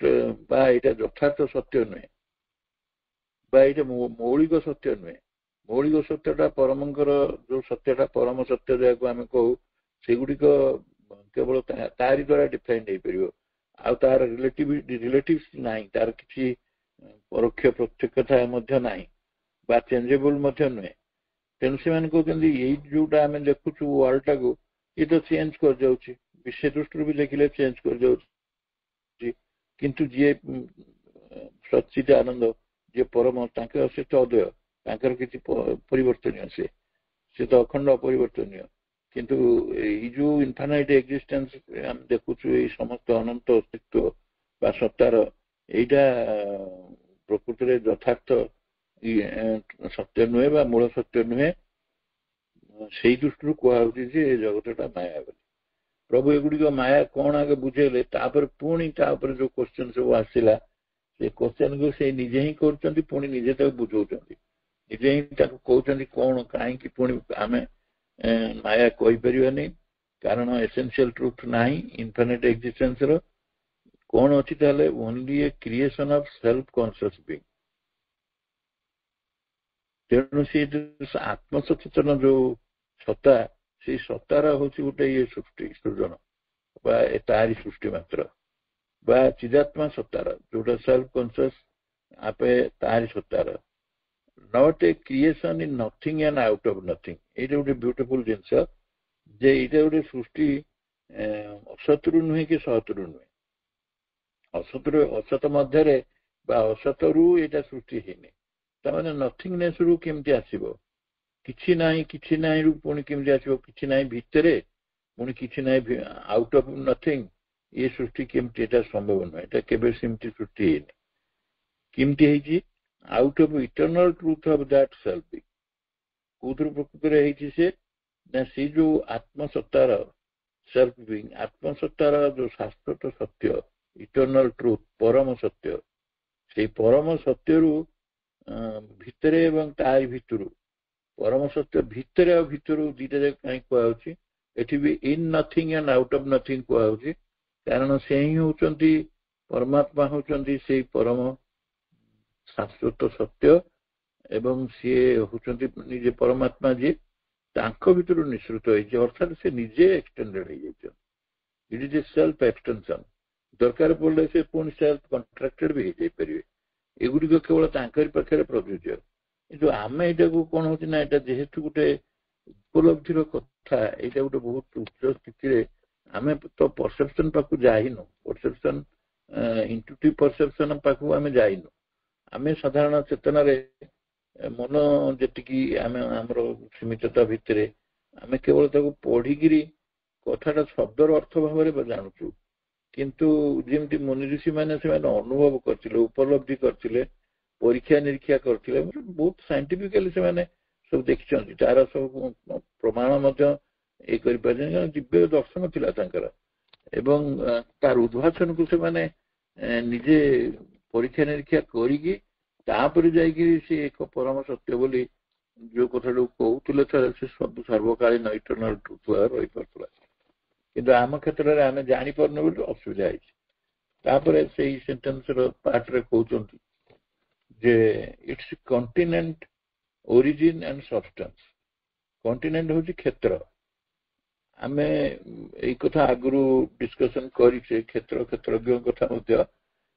ବା ଏଇଟା ଯଥାର୍ଥ ସତ୍ୟ ନୁହେଁ, ବା ଏଇଟା ମୌଳିକ ସତ୍ୟ ନୁହେଁ। ମୌଳିକ ସତ୍ୟଟା ପରମଙ୍କର ଯୋଉ ସତ୍ୟଟା ପରମ ସତ୍ୟ ଯାହାକୁ ଆମେ କହୁ, ସେଗୁଡିକ କେବଳ ତାରି ଦ୍ଵାରା ଡିଫାଇଣ୍ଡ ହେଇପାରିବ। ଆଉ ତାର ରିଲେଟିଭ ନାହିଁ, ତାର କିଛି ପରୋକ୍ଷ ପ୍ରତ୍ୟକ୍ଷତା ମଧ୍ୟ ନାହିଁ ବା ଚେଞ୍ଜେବଲ ମଧ୍ୟ ନୁହେଁ। ତେଣୁ ସେମାନେ କହୁଛନ୍ତି ଏଇ ଯୋଉଟା ଆମେ ଦେଖୁଛୁ ୱାର୍ଲଡଟାକୁ, ଇଏ ତ ଚେଞ୍ଜ କରିଯାଉଛି, ବିଷୟ ଦୃଷ୍ଟିରୁ ବି ଦେଖିଲେ ଚେଞ୍ଜ କରିଯାଉଛି। କିନ୍ତୁ ଯିଏ ସଚ୍ଚିତ ଆନନ୍ଦ, ଯିଏ ପରମ, ତାଙ୍କର ସେ ତ ଅଦ୍ୱୟ, ତାଙ୍କର କିଛି ପରିବର୍ତ୍ତନୀୟ, ସେ ତ ଅଖଣ୍ଡ ଅପରିବର୍ତ୍ତନୀୟ। କିନ୍ତୁ ଏଇ ଯୋଉ ଇନଫାନାଇଟ ଏକ୍ଜିଷ୍ଟେନ୍ସ ଆମେ ଦେଖୁଛୁ, ଏଇ ସମସ୍ତ ଅନନ୍ତ ଅସ୍ତିତ୍ୱ ବା ସତ୍ତାର, ଏଇଟା ପ୍ରକୃତିରେ ଯଥାର୍ଥ ସତ୍ୟ ନୁହେଁ ବା ମୂଳ ସତ୍ୟ ନୁହେଁ। ସେଇ ଦୃଷ୍ଟିରୁ କୁହାହଉଛି ଯେ ଜଗତଟା ମାୟା ବୋଲି। ପ୍ରଭୁ ଏଗୁଡିକ ମାୟା କଣ ଆଗେ ବୁଝେଇଲେ, ତାପରେ ପୁଣି ତା ଉପରେ ଯୋଉ କ୍ୱେଶ୍ଚନ ସବୁ ଆସିଲା, ସେ କ୍ୱେଶ୍ଚନକୁ ସେ ନିଜେ ହିଁ କରୁଛନ୍ତି, ପୁଣି ନିଜେ ତାକୁ ବୁଝଉଛନ୍ତି, ନିଜେ ହିଁ ତାକୁ କହୁଛନ୍ତି କଣ କାହିଁକି ପୁଣି ଆମେ ମାୟା କହିପାରିବାନି। କାରଣ ଏସେନ୍ସିଆଲ ଟ୍ରୁଥ ନାହିଁ ଇନଫାଇନାଇଟ ଏକ୍ଜିଷ୍ଟେନ୍ସ ର। କଣ ଅଛି ତାହେଲେ? Only a creation of self conscious being. ତେଣୁ ସେ ଆତ୍ମସଚେତନ ଯୋଉ ସତ୍ତା, ସେଇ ସତ୍ତାର ହଉଛି ଗୋଟେ ଇଏ ସୃଜନ ବା ତାରି ସୃଷ୍ଟି ମାତ୍ର, ବା ଚିଦାତ୍ମା ସତ୍ତାର ଯୋଉଟା ସେଲ୍ଫ କନସିୟସ ଆପେ ତାରି ସତ୍ତାର। Not a creation in nothing and out of nothing. ଏଇଟା ଗୋଟେ ବ୍ୟୁଟିଫୁଲ ଜିନିଷ ଯେ ଏଇଟା ଗୋଟେ ସୃଷ୍ଟି ଅସତରୁ ନୁହେଁ କି ସତରୁ ନୁହେଁ। ଅସତ ମଧ୍ୟରେ ବା ଅସତରୁ ଏଇଟା ସୃଷ୍ଟି ହେଇନି। ତାମାନେ ନଥିଙ୍ଗନେସ ରୁ କେମିତି ଆସିବ? କିଛି ନାହିଁରୁ ପୁଣି କେମିତି ଆସିବ? କିଛି ନାହିଁ ଭିତରେ ପୁଣି କିଛି ନାହିଁ ଆଉଟ୍ ଅଫ୍ ନଥିଙ୍ଗ। ଏ ସୃଷ୍ଟି କେମିତି? ଏଟା ସମ୍ଭବ ନୁହେଁ, ଏଟା କେବେ ସେମିତି ସୃଷ୍ଟି ହେଇନି। କେମିତି ହେଇଛି? Out of eternal truth of that self. କୋଉଥିରୁ ପ୍ରକୃତରେ ହେଇଛି ସେ? ନା ସେଇ ଯୋଉ ଆତ୍ମସତ୍ତାର ସେଲ୍ଫ ବିଙ୍ଗ, ଆତ୍ମସତ୍ତାର ଯୋଉ ଶାଶ୍ୱତ ସତ୍ୟ, ଇଟର୍ନାଲ ଟ୍ରୁଥ, ପରମ ସତ୍ୟ। ସେଇ ପରମ ସତ୍ୟରୁ ଭିତରେ ଏବଂ ତାରି ଭିତରୁ, ପରମ ସତ୍ୟ ଭିତରେ ଆଉ ଭିତରୁ ଦିଟା ଯାକ କାହିଁ କୁହାଯାଉଛି? ଏଠି ବି in nothing and out of nothing କୁହାଯାଉଛି, କାରଣ ସେ ହିଁ ହଉଛନ୍ତି ପରମାତ୍ମା, ହଉଛନ୍ତି ସେଇ ପରମ ଶାଶ୍ୱତ ସତ୍ୟ, ଏବଂ ସିଏ ହଉଛନ୍ତି ନିଜେ ପରମାତ୍ମା ଯିଏ ତାଙ୍କ ଭିତରୁ ନିଃସୃତ ହେଇଛି, ଅର୍ଥାତ୍ ସେ ନିଜେ ଏକ୍ସଟେଣ୍ଡେଡ ହେଇଯାଇଛନ୍ତି। ଇଟ୍ ଇଜ ଏ ସେଲ୍ଫ ଏକ୍ସଟେନସନ। ଦରକାର ପଡ଼ିଲେ ସେ ପୁଣି ସେଲ୍ଫ କଣ୍ଟ୍ରାକ୍ଟେଡ ବି ହେଇଯାଇପାରିବେ। ଏଗୁଡିକ କେବଳ ତାଙ୍କରି ପାଖରେ ପ୍ରଯୁଜ୍ୟ। କିନ୍ତୁ ଆମେ ଏଇଟାକୁ କଣ ହଉଛି ନା, ଏଇଟା ଯେହେତୁ ଗୋଟେ ଉପଲବ୍ଧିର କଥା, ଏଇଟା ଗୋଟେ ବହୁତ ଉଚ୍ଚ ସ୍ଥିତିରେ, ଆମେ ତ ପରସେପସନ ପାଖକୁ ଯାଇନୁ, ପରସେପସନ ଇଣ୍ଟୁଟିଭ ପରସେପସନ ପାଖକୁ ଆମେ ଯାଇନୁ। ଆମେ ସାଧାରଣ ଚେତନାରେ ମନ ଯେତିକି ଆମେ ଆମର ସୀମିତତା ଭିତରେ ଆମେ କେବଳ ତାକୁ ପଢିକିରି କଥାଟା ଶବ୍ଦର ଅର୍ଥ ଭାବରେ ଜାଣୁଛୁ। କିନ୍ତୁ ଯେମିତି ମୁନି ଋଷି ମାନେ ସେମାନେ ଅନୁଭବ କରିଥିଲେ, ଉପଲବ୍ଧି କରିଥିଲେ, ପରୀକ୍ଷା ନିରୀକ୍ଷା କରିଥିଲେ, ବହୁତ ସାଇଣ୍ଟିଫିକାଲି ସେମାନେ ସବୁ ଦେଖିଛନ୍ତି, ତାର ସବୁ ପ୍ରମାଣ ମଧ୍ୟ ଇଏ କରିପାରିଛନ୍ତି, କାରଣ ଦିବ୍ୟ ଦର୍ଶନ ଥିଲା ତାଙ୍କର। ଏବଂ ତାର ଉଦ୍ଭାସନକୁ ସେମାନେ ନିଜେ ପରୀକ୍ଷା ନିରୀକ୍ଷା କରିକି ତାପରେ ଯାଇକି ସେ ଏକ ପରମ ସତ୍ୟ ବୋଲି ଯୋଉ କଥାଟାକୁ କହୁଥିଲେ, ସେ ସବୁ ସର୍ବକାଳୀନ ଇଟର୍ନାଲ ଟ୍ରୁଥ ରହିପାରୁଥିଲା। କିନ୍ତୁ ଆମ କ୍ଷେତ୍ରରେ ଆମେ ଜାଣିପାରୁନୁ ବୋଲି ଅସୁବିଧା ହେଇଛି। ତାପରେ ସେଇ ସେଣ୍ଟେନ୍ସର ପାର୍ଟରେ କହୁଛନ୍ତି ଯେ its continent, origin and substance. Continent ହଉଛି କ୍ଷେତ୍ର। ଆମେ ଏଇ କଥା ଆଗରୁ ଡିସ୍କସନ କରିଛେ, କ୍ଷେତ୍ରଜ୍ଞଙ୍କ କଥା ମଧ୍ୟ।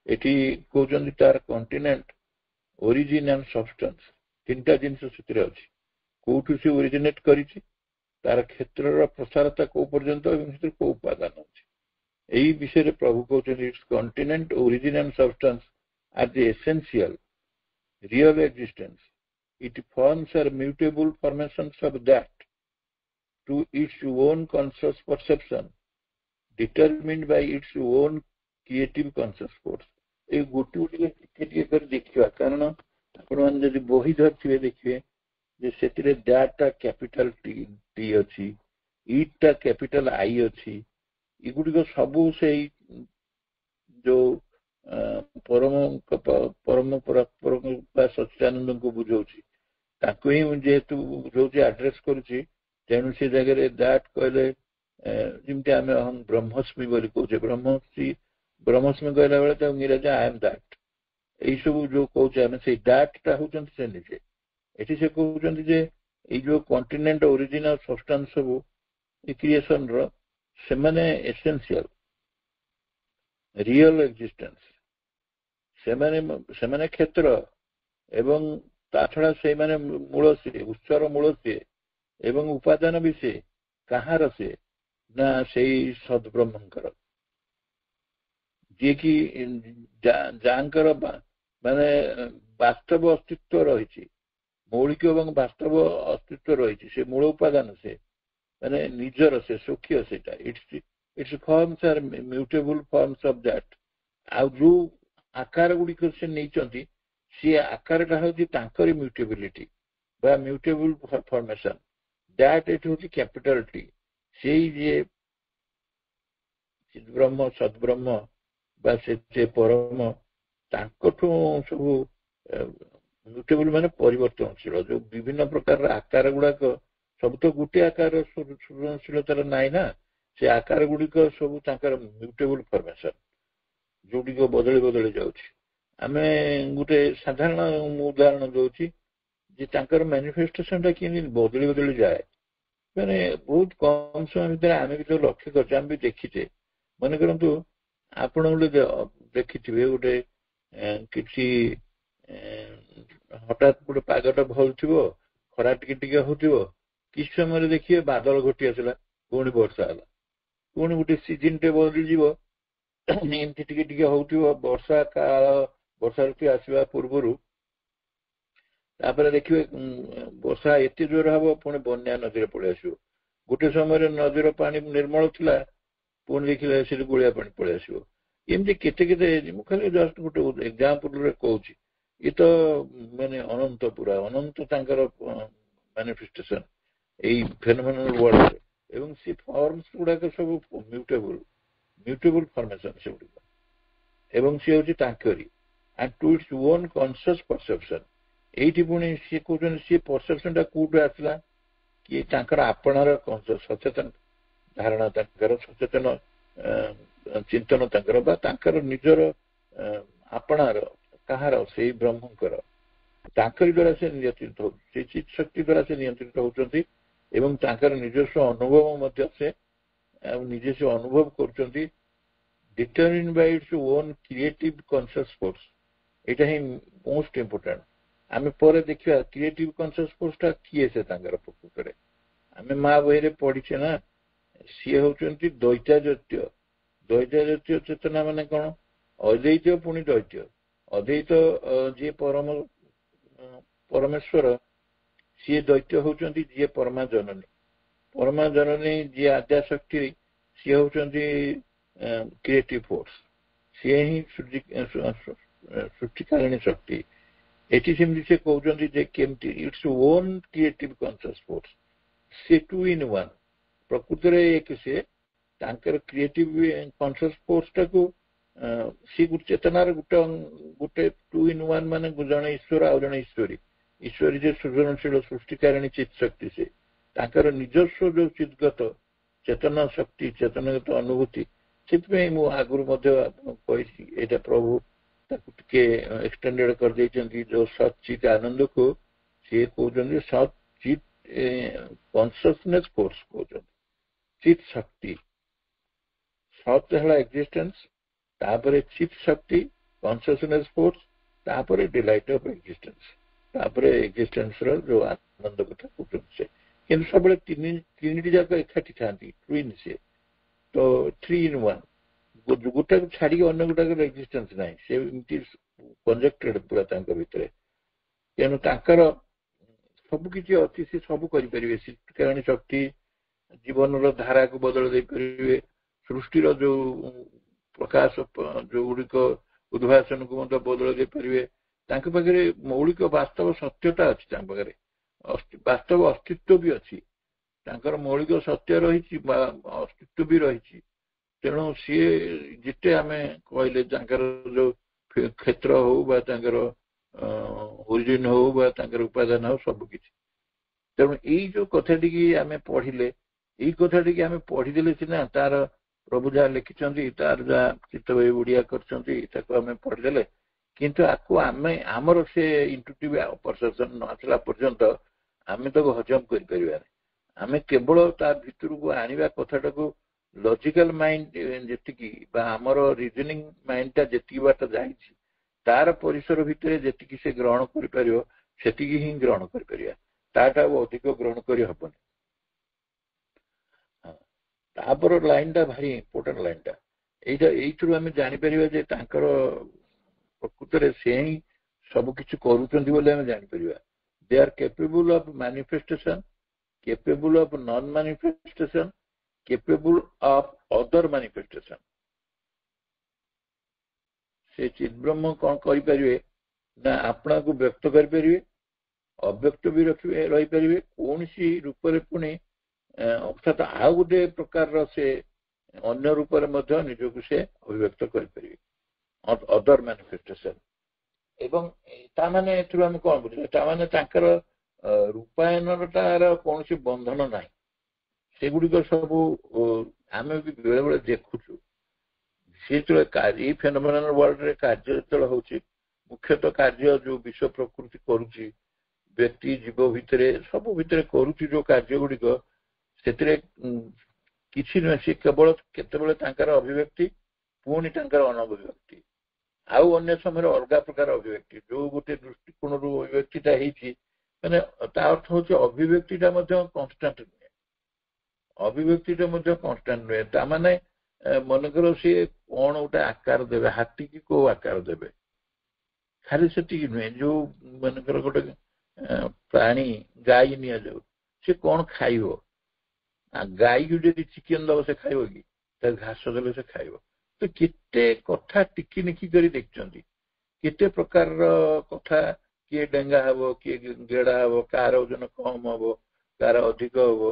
ଏଠି କହୁଛନ୍ତି ତାର କଣ୍ଟିନେଣ୍ଟ, ଓରିଜିନ ଆଣ୍ଡ ସବଷ୍ଟାନ୍ସ, ତିନିଟା ଜିନିଷ ସେଥିରେ ଅଛି। କୋଉଠୁ ସେ ଓରିଜିନେଟ କରିଛି, ତାର କ୍ଷେତ୍ରର ପ୍ରସାରତା କୋଉ ପର୍ଯ୍ୟନ୍ତ, ଏବଂ ସେଥିରେ କୋଉ ଉପାଦାନ ଅଛି, ଏହି ବିଷୟରେ ପ୍ରଭୁ କହୁଛନ୍ତି its continent, origin and substance are the essential real existence. It forms are mutable formations of that to its own conscious perception determined by its own creative conscious force। এই ଗୋଟି ଟିକେ ଟିକେ କରି ଦେଖିବା, କାରଣ ଆପଣମାନେ ଯଦି ବହି ଧରିଥିବେ ଦେଖିବେ ଯେ ସେଥିରେ ଦ୍ୟାଟ୍ ଟା କ୍ୟାପିଟାଲ ଟି ଅଛି, ଇଟ୍ ଟା କ୍ୟାପିଟାଲ ଆଇ ଅଛି। ଏଗୁଡିକ ସବୁ ସେଇ ଯୋଉ ପରମ ସଚ୍ଚିଦାନନ୍ଦଙ୍କୁ ବୁଝଉଛି, ତାକୁ ହିଁ ଯେହେତୁ ବୁଝଉଛି, ଆଡ୍ରେସ କରୁଛି, ତେଣୁ ସେ ଜାଗାରେ ଦ୍ୟାଟ୍ କହିଲେ, ଯେମିତି ଆମେ ବ୍ରହ୍ମସ୍ମି ବୋଲି କହୁଛେ, ବ୍ରହ୍ମସ୍ମି କହିଲା ବେଳେ ତାକୁ ଇଂରାଜୀ ଆଇ ଏମ୍ ଦ୍ୟାଟ୍, ଏଇସବୁ ଯୋଉ କହୁଛେ ଆମେ, ସେଇ ଦ୍ୟାଟ୍ ଟା ହଉଛନ୍ତି ସେ ନିଜେ। ଏଠି ସେ କହୁଛନ୍ତି ଯେ ଏଇ ଯୋଉ କଣ୍ଟିନେଣ୍ଟ, ଓରିଜିନ ଆଉ ସବଷ୍ଟାନ୍ସ ସବୁ ଏ କ୍ରିଏସନର, ସେମାନେ ଏସେନ୍ସିଆଲ ରିଅଲ ଏକ୍ସିଷ୍ଟେନ୍ସ, ସେମାନେ କ୍ଷେତ୍ର, ଏବଂ ତା ଛଡା ସେଇମାନେ ମୂଳ, ସିଏ ଉତ୍ସର ମୂଳ ସିଏ, ଏବଂ ଉପାଦାନ ବି ସେ। କାହାର ସେ? ନା ସେଇ ସଦ୍ବ୍ରହ୍ମଙ୍କର, ଯିଏକି ଯାଙ୍କର ମାନେ ବାସ୍ତବ ଅସ୍ତିତ୍ୱ ରହିଛି, ମୌଳିକ ଏବଂ ବାସ୍ତବ ଅସ୍ତିତ୍ୱ ରହିଛି, ସେ ମୂଳ ଉପାଦାନ ସେ, ମାନେ ନିଜର ସେ ସ୍ୱକୀୟ ସେଇଟା। Its forms are mutable forms of that. ଆଉ ଯୋଉ ଆକାର ଗୁଡିକ ସେ ନେଇଛନ୍ତି, ସିଏ ଆକାରଟା ହଉଛି ତାଙ୍କରି ମ୍ୟୁଟେବିଲିଟି ବା ମ୍ୟୁଟେବୁଲ ଫର୍ମେସନ। ଦ୍ୟାଟ୍ ଏଠି ହଉଛି କ୍ୟାପିଟାଲ ଟି, ସେଇ ଯିଏ ଚିଦ୍ବ୍ରହ୍ମ, ସଦ୍ବ୍ରହ୍ମ ବା ସେ ପରମ, ତାଙ୍କଠୁ ସବୁ ମ୍ୟୁଟେବୁଲ ମାନେ ପରିବର୍ତ୍ତନଶୀଳ। ଯୋଉ ବିଭିନ୍ନ ପ୍ରକାରର ଆକାର ଗୁଡାକ, ସବୁ ତ ଗୋଟିଏ ଆକାର ସୃଜନଶୀଳତାର ନାହିଁ ନା, ସେ ଆକାର ଗୁଡିକ ସବୁ ତାଙ୍କର ମ୍ୟୁଟେବୁଲ ଫର୍ମେସନ, ଯୋଉଟିକ ବଦଳି ବଦଳି ଯାଉଛି। ଆମେ ଗୋଟେ ସାଧାରଣ ମୁଁ ଉଦାହରଣ ଦଉଛି ଯେ ତାଙ୍କର ମ୍ୟାନିଫେଷ୍ଟେସନ ଟା କେମିତି ବଦଳି ବଦଳି ଯାଏ, ମାନେ ବହୁତ କମ ସମୟ ଭିତରେ ଆମେ ବି ତ ଲକ୍ଷ୍ୟ କରୁଛେ, ଆମେ ବି ଦେଖିଛେ। ମନେ କରନ୍ତୁ ଆପଣ ଗୋଟେ ଦେଖିଥିବେ, ଗୋଟେ କିଛି ହଠାତ୍ ଗୋଟେ ପାଗଟା ଭଲ ଥିବ, ଖରା ଟିକେ ଟିକେ ହଉଥିବ, କିଛି ସମୟରେ ଦେଖିବେ ବାଦଲ ଘୋଟି ଆସିଲା, ପୁଣି ବର୍ଷା ହେଲା, ପୁଣି ଗୋଟେ ସିଜନ ଟେ ବଦଳିଯିବ, ଏମିତି ଟିକେ ଟିକେ ହଉଥିବ, ବର୍ଷା ଋତୁ ଆସିବା ପୂର୍ବରୁ। ତାପରେ ଦେଖିବେ ବର୍ଷା ଏତେ ଜୋର ହବ, ପୁଣି ବନ୍ୟା ନଦୀରେ ପଳେଇ ଆସିବ। ଗୋଟେ ସମୟରେ ନଦୀର ପାଣି ନିର୍ମଳ ଥିଲା, ପୁଣି ଦେଖିଲେ ସେଠି ଗୋଳିଆ ପାଣି ପଳେଇ ଆସିବ। ଏମିତି କେତେ କେତେ, ମୁଁ ଖାଲି ଜଷ୍ଟ ଗୋଟେ ଏକ୍ସାମ୍ପଲରେ କହୁଛି। ଏ ତ ମାନେ ଅନନ୍ତ, ପୁରା ଅନନ୍ତ ତାଙ୍କର ମ୍ୟାନିଫେଷ୍ଟେସନ ଏଇ ଫେନୋମେନାଲ ୱାର୍ଲଡରେ। ଏବଂ ସେ ଫର୍ମସ ଗୁଡାକ ସବୁ ମ୍ୟୁଟେବୁଲ ଫର୍ମେସନ ସେଗୁଡିକ। ଏବଂ ସେ ହଉଛି ତାଙ୍କରି and to its own conscious perception। ଏଇଠି ପୁଣି ସିଏ କହୁଛନ୍ତି ସିଏ ପରସେପସନ ଟା କୋଉଠୁ ଆସିଲା କି ତାଙ୍କର ଆପଣାର ସଚେତନ ଧାରଣା, ତାଙ୍କର ସଚେତନ ଚିନ୍ତନ ତାଙ୍କର ବା ତାଙ୍କର ନିଜର ଆପଣାର କାହାର ସେଇ ବ୍ରହ୍ମଙ୍କର ତାଙ୍କରି ଦ୍ୱାରା ସେ ନିୟନ୍ତ୍ରିତ ହଉଛି, ସେଇ ଚିତ୍ ଶକ୍ତି ଦ୍ୱାରା ସେ ନିୟନ୍ତ୍ରିତ ହଉଛନ୍ତି ଏବଂ ତାଙ୍କର ନିଜସ୍ୱ ଅନୁଭବ ମଧ୍ୟ ସେ ନିଜେ ସେ ଅନୁଭବ କରୁଛନ୍ତି determined by its own creative conscious force। ଏଇଟା ହିଁ ମୋଷ୍ଟ ଇମ୍ପୋର୍ଟାଣ୍ଟ। ଆମେ ପରେ ଦେଖିବା କ୍ରିଏଟିଭ କନସିୟସ୍ ଫୋର୍ସ ଟା କିଏ ସେ ତାଙ୍କର ପ୍ରକୃତରେ ଆମେ ମା ବହିରେ ପଢିଛେ ନା, ସିଏ ହଉଛନ୍ତି ଦ୍ୱୈତାଜାତୀୟ। ଦ୍ୱୈତାଜାତୀୟ ଚେତନା ମାନେ କଣ? ଅଦ୍ୱୈତ ପୁଣି ଦ୍ୱୈତ। ଅଦ୍ୱୈତ ଯିଏ ପରମେଶ୍ୱର, ସିଏ ଦ୍ୱୈତ ହଉଛନ୍ତି ଯିଏ ପରମା ଜନନୀ। ପରମା ଜନନୀ ଯିଏ ଆଦ୍ୟାଶକ୍ତି, ସିଏ ହଉଛନ୍ତି କ୍ରିଏଟିଭ ଫୋର୍ସ, ସିଏ ହିଁ ସୃଷ୍ଟିକାରିଣୀ ଶକ୍ତି। ଏଠି ସେମିତି ସେ କହୁଛନ୍ତି ଯେ କେମିତି its own creative conscious force, ସେ ଟୁ ଇନ୍ ୱାନ୍। ପ୍ରକୃତରେ ସେ ତାଙ୍କର କ୍ରିଏଟିଭ କନସିୟସ୍ ଫୋର୍ସ ଟାକୁ ସେ ଚେତନାର ଗୋଟେ ଟୁ ଇନ୍ ୱାନ୍, ମାନେ ଜଣେ ଈଶ୍ୱର ଆଉ ଜଣେ ଈଶ୍ୱରୀ। ଈଶ୍ୱରୀ ଯେ ସୃଜନଶୀଳ ସୃଷ୍ଟିକାରିଣୀ ଚିତ୍ ଶକ୍ତି, ସେ ତାଙ୍କର ନିଜସ୍ୱ ଯୋଉ ଚିତ୍ଗତ ଚେତନା ଶକ୍ତି, ଚେତନାଗତ ଅନୁଭୂତି। ସେଥିପାଇଁ ମୁଁ ଆଗରୁ ମଧ୍ୟ ଆପଣଙ୍କୁ କହିଛି, ଏଇଟା ପ୍ରଭୁ ତାକୁ ଟିକେ ଏକ୍ସଟେଣ୍ଡେଡ କରିଦେଇଛନ୍ତି। ଯୋଉ ସତ୍ ଚିତ୍ ଆନନ୍ଦକୁ ସିଏ କହୁଛନ୍ତି ସତ୍ ଚିତ୍ କନସିୟସନେସ୍ ଫୋର୍ସ କହୁଛନ୍ତି, ଚିତ୍ ଶକ୍ତି। ସତ୍ ହେଲା ଏକ୍ଜିଷ୍ଟେନ୍ସ, ତାପରେ ଚିତ୍ ଶକ୍ତି କନସିୟସନେସ୍ ଫୋର୍ସ, ତାପରେ ଡିଲାଇଟ୍ ଅଫ୍ ଏକ୍ଜିଷ୍ଟେନ୍ସ, ତାପରେ ଏକ୍ଜିଷ୍ଟେନ୍ସ ର ଯୋଉ ଆନନ୍ଦ କଥା କହୁଛନ୍ତି ସେ। କିନ୍ତୁ ସବୁବେଳେ ତିନିଟି ଯାକ ଏକାଠି ଥାନ୍ତି, ଟୁଇନ୍ ସେ। ତ 3 in 1, ଗୋଟାକୁ ଛାଡିକି ଅନ୍ୟ ଗୋଟାକର ଏକ୍ଜିଷ୍ଟେନ୍ସ ନାହିଁ, ସେ ଏମିତି କନେକ୍ଟେଡ ପୁରା ତାଙ୍କ ଭିତରେ। ତେଣୁ ତାଙ୍କର ସବୁକିଛି ଅଛି, ସେ ସବୁ କରିପାରିବେ। ସୃଷ୍ଟିକାରିଣୀ ଶକ୍ତି ଜୀବନର ଧାରାକୁ ବଦଳ ଦେଇପାରିବେ, ସୃଷ୍ଟିର ଯୋଉ ପ୍ରକାଶ ଯୋଉ ଗୁଡ଼ିକ ଉଦ୍ଭାସନକୁ ମଧ୍ୟ ବଦଳ ଦେଇପାରିବେ। ତାଙ୍କ ପାଖରେ ମୌଳିକ ବାସ୍ତବ ସତ୍ୟତା ଅଛି, ତାଙ୍କ ପାଖରେ ବାସ୍ତବ ଅସ୍ତିତ୍ୱ ବି ଅଛି, ତାଙ୍କର ମୌଳିକ ସତ୍ୟ ରହିଛି ବା ଅସ୍ତିତ୍ୱ ବି ରହିଛି। ତେଣୁ ସିଏ ଯେତେ ଆମେ କହିଲେ ତାଙ୍କର ଯୋଉ କ୍ଷେତ୍ର ହଉ ବା ତାଙ୍କର ଓରିଜିନ ହଉ ବା ତାଙ୍କର ଉପାଦାନ ହଉ ସବୁକିଛି। ତେଣୁ ଏଇ ଯୋଉ କଥାଟିକି ଆମେ ପଢିଲେ, ଏଇ କଥାଟିକି ଆମେ ପଢିଦେଲେ ସିନା ତାର ପ୍ରଭୁ ଯାହା ଲେଖିଛନ୍ତି, ତାର ଯାହା ଚିତ୍ତ ଭାଇ ଓଡିଆ କରିଛନ୍ତି, ତାକୁ ଆମେ ପଢିଦେଲେ, କିନ୍ତୁ ଆକୁ ଆମେ ଆମର ସେ ଇଣ୍ଟୁଟିଭ ପରସେପସନ ନ ଆସିଲା ପର୍ଯ୍ୟନ୍ତ ଆମେ ତାକୁ ହଜମ କରିପାରିବାନି। ଆମେ କେବଳ ତା ଭିତରକୁ ଆଣିବା କଥାଟାକୁ ଲଜିକାଲ ମାଇଣ୍ଡ ଯେତିକି ବା ଆମର ରିଜନିଂ ମାଇଣ୍ଡଟା ଯେତିକି ବାଟ ଯାଇଛି, ତାର ପରିସର ଭିତରେ ଯେତିକି ସେ ଗ୍ରହଣ କରିପାରିବ ସେତିକି ହିଁ ଗ୍ରହଣ କରିପାରିବା, ତାଠୁ ଆଉ ଅଧିକ ଗ୍ରହଣ କରି ହବନି। ତାପର ଲାଇନଟା ଭାରି ଇମ୍ପୋର୍ଟାଣ୍ଟ ଲାଇନଟା ଏଇଟା। ଏଇଥିରୁ ଆମେ ଜାଣିପାରିବା ଯେ ତାଙ୍କର ପ୍ରକୃତରେ ସେ ହିଁ ସବୁ କିଛି କରୁଛନ୍ତି ବୋଲି ଆମେ ଜାଣିପାରିବା। ଦେ ଆର୍ କେପେବୁଲ of ମ୍ୟାନିଫେଷ୍ଟେସନ, capable of non-manifestation, capable of other manifestation। ସେ ଚିଦ୍ବ୍ରହ୍ମ କଣ କରିପାରିବେ ନା ଆପଣାକୁ ବ୍ୟକ୍ତ କରିପାରିବେ, ଅବ୍ୟକ୍ତ ବି ରହିପାରିବେ, କୌଣସି ରୂପରେ ପୁଣି ଅର୍ଥାତ ଆଉ ଗୋଟେ ପ୍ରକାରର ସେ ଅନ୍ୟ ରୂପରେ ମଧ୍ୟ ନିଜକୁ ସେ ଅଭିବ୍ୟକ୍ତ କରିପାରିବେ, ଅଦର ମ୍ୟାନିଫେଷ୍ଟେସନ। ଏବଂ ତାମାନେ ଏଥିରୁ ଆମେ କଣ ବୁଝିଲେ, ତାମାନେ ତାଙ୍କର ରୂପାୟନର ତାର କୌଣସି ବନ୍ଧନ ନାହିଁ। ସେଗୁଡିକ ସବୁ ଆମେ ବି ବେଳେ ବେଳେ ଦେଖୁଛୁ। ସେ ଯେତେବେଳେ ଏଇ ଫେନୋମେନାଲ ୱାର୍ଲଡରେ କାର୍ଯ୍ୟ ଯେତେବେଳେ ହଉଛି, ମୁଖ୍ୟତଃ କାର୍ଯ୍ୟ ଯୋଉ ବିଶ୍ୱ ପ୍ରକୃତି କରୁଛି, ବ୍ୟକ୍ତି ଜୀବ ଭିତରେ ସବୁ ଭିତରେ କରୁଛି ଯୋଉ କାର୍ଯ୍ୟ ଗୁଡିକ, ସେଥିରେ କିଛି ନୁହେଁ, ସେ କେବଳ କେତେବେଳେ ତାଙ୍କର ଅଭିବ୍ୟକ୍ତି, ପୁଣି ତାଙ୍କର ଅନଭିବ୍ୟକ୍ତି, ଆଉ ଅନ୍ୟ ସମୟରେ ଅଲଗା ପ୍ରକାର ଅଭିବ୍ୟକ୍ତି। ଯୋଉ ଗୋଟେ ଦୃଷ୍ଟିକୋଣରୁ ଅଭିବ୍ୟକ୍ତିଟା ହେଇଛି, ମାନେ ତା ଅର୍ଥ ହଉଛି ଅଭିବ୍ୟକ୍ତିଟା ମଧ୍ୟ କନଷ୍ଟାଣ୍ଟ ନୁହେଁ, ଅଭିବ୍ୟକ୍ତିଟା ମଧ୍ୟ କନଷ୍ଟାଣ୍ଟ ନୁହେଁ। ତାମାନେ ମନେକର ସିଏ କଣ ଗୋଟେ ଆକାର ଦେବେ, ହାତୀକି କୋଉ ଆକାର ଦେବେ, ଖାଲି ସେତିକି ନୁହେଁ। ଯୋଉ ମନେକର ଗୋଟେ ପ୍ରାଣୀ ଗାଈ ନିଆଯାଉ, ସେ କଣ ଖାଇବ? ଗାଈକୁ ଯଦି ଚିକେନ ଦବ ସେ ଖାଇବ କି? ତାକୁ ଘାସ ଦେଲେ ସେ ଖାଇବ। ତ କେତେ କଥା ଟିକିନିକି କରି ଦେଖିଛନ୍ତି, କେତେ ପ୍ରକାରର କଥା, କିଏ ଡେଙ୍ଗା ହବ, କିଏ ଗେଡା ହବ, କାହାର ଓଜନ କମ ହବ, କାହାର ଅଧିକ ହବ।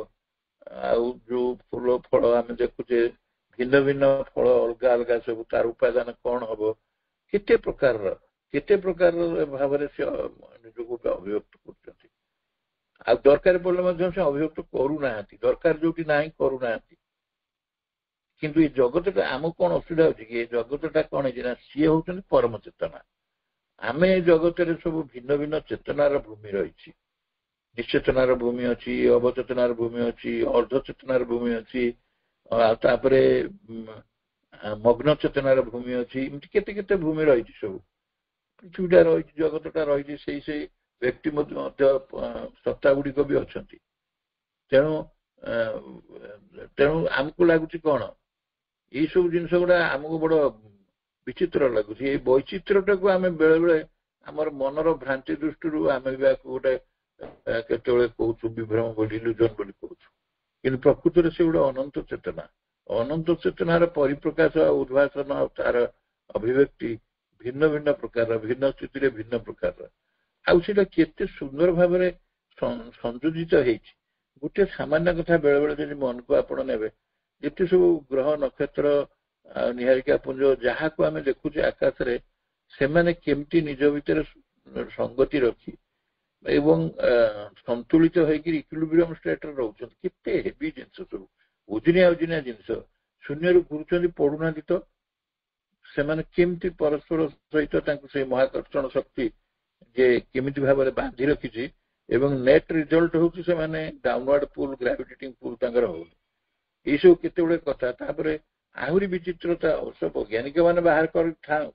ଆଉ ଯୋଉ ଫୁଲ ଫଳ ଆମେ ଦେଖୁଛେ, ଭିନ୍ନ ଭିନ୍ନ ଫଳ ଅଲଗା ଅଲଗା ସବୁ, ତାର ଉପାଦାନ କଣ ହବ, କେତେ ପ୍ରକାରର ଭାବରେ ସେ ନିଜକୁ ଅଭିବ୍ୟକ୍ତ କରୁଛନ୍ତି। ଆଉ ଦରକାର ପଡ଼ିଲେ ମଧ୍ୟ ସେ ଅଭିବ୍ୟକ୍ତ କରୁନାହାନ୍ତି, ଦରକାର ଯୋଉଠି ନାହିଁ କରୁନାହାନ୍ତି। କିନ୍ତୁ ଏ ଜଗତଟା ଆମକୁ କଣ ଅସୁବିଧା ହଉଛି କି, ଏ ଜଗତଟା କଣ ହେଇଛି ନା ସିଏ ହଉଛନ୍ତି ପରମ ଚେତନା। ଆମେ ଏ ଜଗତରେ ସବୁ ଭିନ୍ନ ଭିନ୍ନ ଚେତନାର ଭୂମି ରହିଛି। ନିଶ୍ଚେତନାର ଭୂମି ଅଛି, ଅବଚେତନାର ଭୂମି ଅଛି, ଅର୍ଦ୍ଧ ଚେତନାର ଭୂମି ଅଛି, ଆଉ ତାପରେ ମଗ୍ନ ଚେତନାର ଭୂମି ଅଛି। ଏମିତି କେତେ କେତେ ଭୂମି ରହିଛି ସବୁ। ପୃଥିବୀଟା ରହିଛି, ଜଗତଟା ରହିଛି, ସେଇ ବ୍ୟକ୍ତି ମଧ୍ୟ ସତ୍ତା ଗୁଡିକ ବି ଅଛନ୍ତି। ତେଣୁ ଆମକୁ ଲାଗୁଛି କଣ, ଏଇ ସବୁ ଜିନିଷ ଗୁଡା ଆମକୁ ବଡ ବିଚିତ୍ର ଲାଗୁଛି। ଏଇ ବୈଚିତ୍ର୍ୟଟାକୁ ଆମେ ବେଳେ ବେଳେ ଆମର ମନର ଭ୍ରାନ୍ତି ଦୃଷ୍ଟିରୁ ଆମେ ବି ଆକୁ ଗୋଟେ କେତେବେଳେ କହୁଛୁ ବିଭ୍ରମ ବୋଲି, ଇଲ୍ୟୁଜନ ବୋଲି କହୁଛୁ। କିନ୍ତୁ ପ୍ରକୃତରେ ସେ ଗୋଟେ ଅନନ୍ତ ଚେତନା। ଅନନ୍ତ ଚେତନାର ପରିପ୍ରକାଶ ଆଉ ଉଦ୍ଭାସନ ଆଉ ତାର ଅଭିବ୍ୟକ୍ତି ଭିନ୍ନ ଭିନ୍ନ ପ୍ରକାରର, ଭିନ୍ନ ସ୍ଥିତିରେ ଭିନ୍ନ ପ୍ରକାରର। ଆଉ ସେଇଟା କେତେ ସୁନ୍ଦର ଭାବରେ ସଂଯୋଜିତ ହେଇଛି। ଗୋଟେ ସାମାନ୍ୟ କଥା ବେଳେ ବେଳେ ଯଦି ମନକୁ ଆପଣ ନେବେ, ଯେତେ ସବୁ ଗ୍ରହ ନକ୍ଷତ୍ର ଆଉ ନିହାରିକା ପୁଞ୍ଜ ଯାହାକୁ ଆମେ ଦେଖୁଛେ ଆକାଶରେ, ସେମାନେ କେମିତି ନିଜ ଭିତରେ ସଙ୍ଗତି ରଖି ଏବଂ ସନ୍ତୁଳିତ ହେଇକି ଇକ୍ୱିଲିବ୍ରିୟମ ଷ୍ଟେଟରେ ରହୁଛନ୍ତି। କେତେ ହେଭି ଜିନିଷ ସବୁ, ଓଜନିଆ ଜିନିଷ ଶୂନ୍ୟରୁ ଘୁରୁଛନ୍ତି, ପଡୁନାହାନ୍ତି ତ। ସେମାନେ କେମିତି ପରସ୍ପର ସହିତ ତାଙ୍କୁ ସେଇ ମହାକର୍ଷଣ ଶକ୍ତି ଯେ କେମିତି ଭାବରେ ବାନ୍ଧି ରଖିଛି, ଏବଂ ନେଟ ରିଜଲ୍ଟ ହଉଛି ସେମାନେ ଡାଉନୱାର୍ଡ ପୁଲ, ଗ୍ରାଭିଟେଟିଂ ପୁଲ ତାଙ୍କର ହଉନି। ଏଇସବୁ କେତେ ଗୁଡେ କଥା। ତାପରେ ଆହୁରି ବିଚିତ୍ରତା, ଅବଶ୍ୟ ବୈଜ୍ଞାନିକ ମାନେ ବାହାର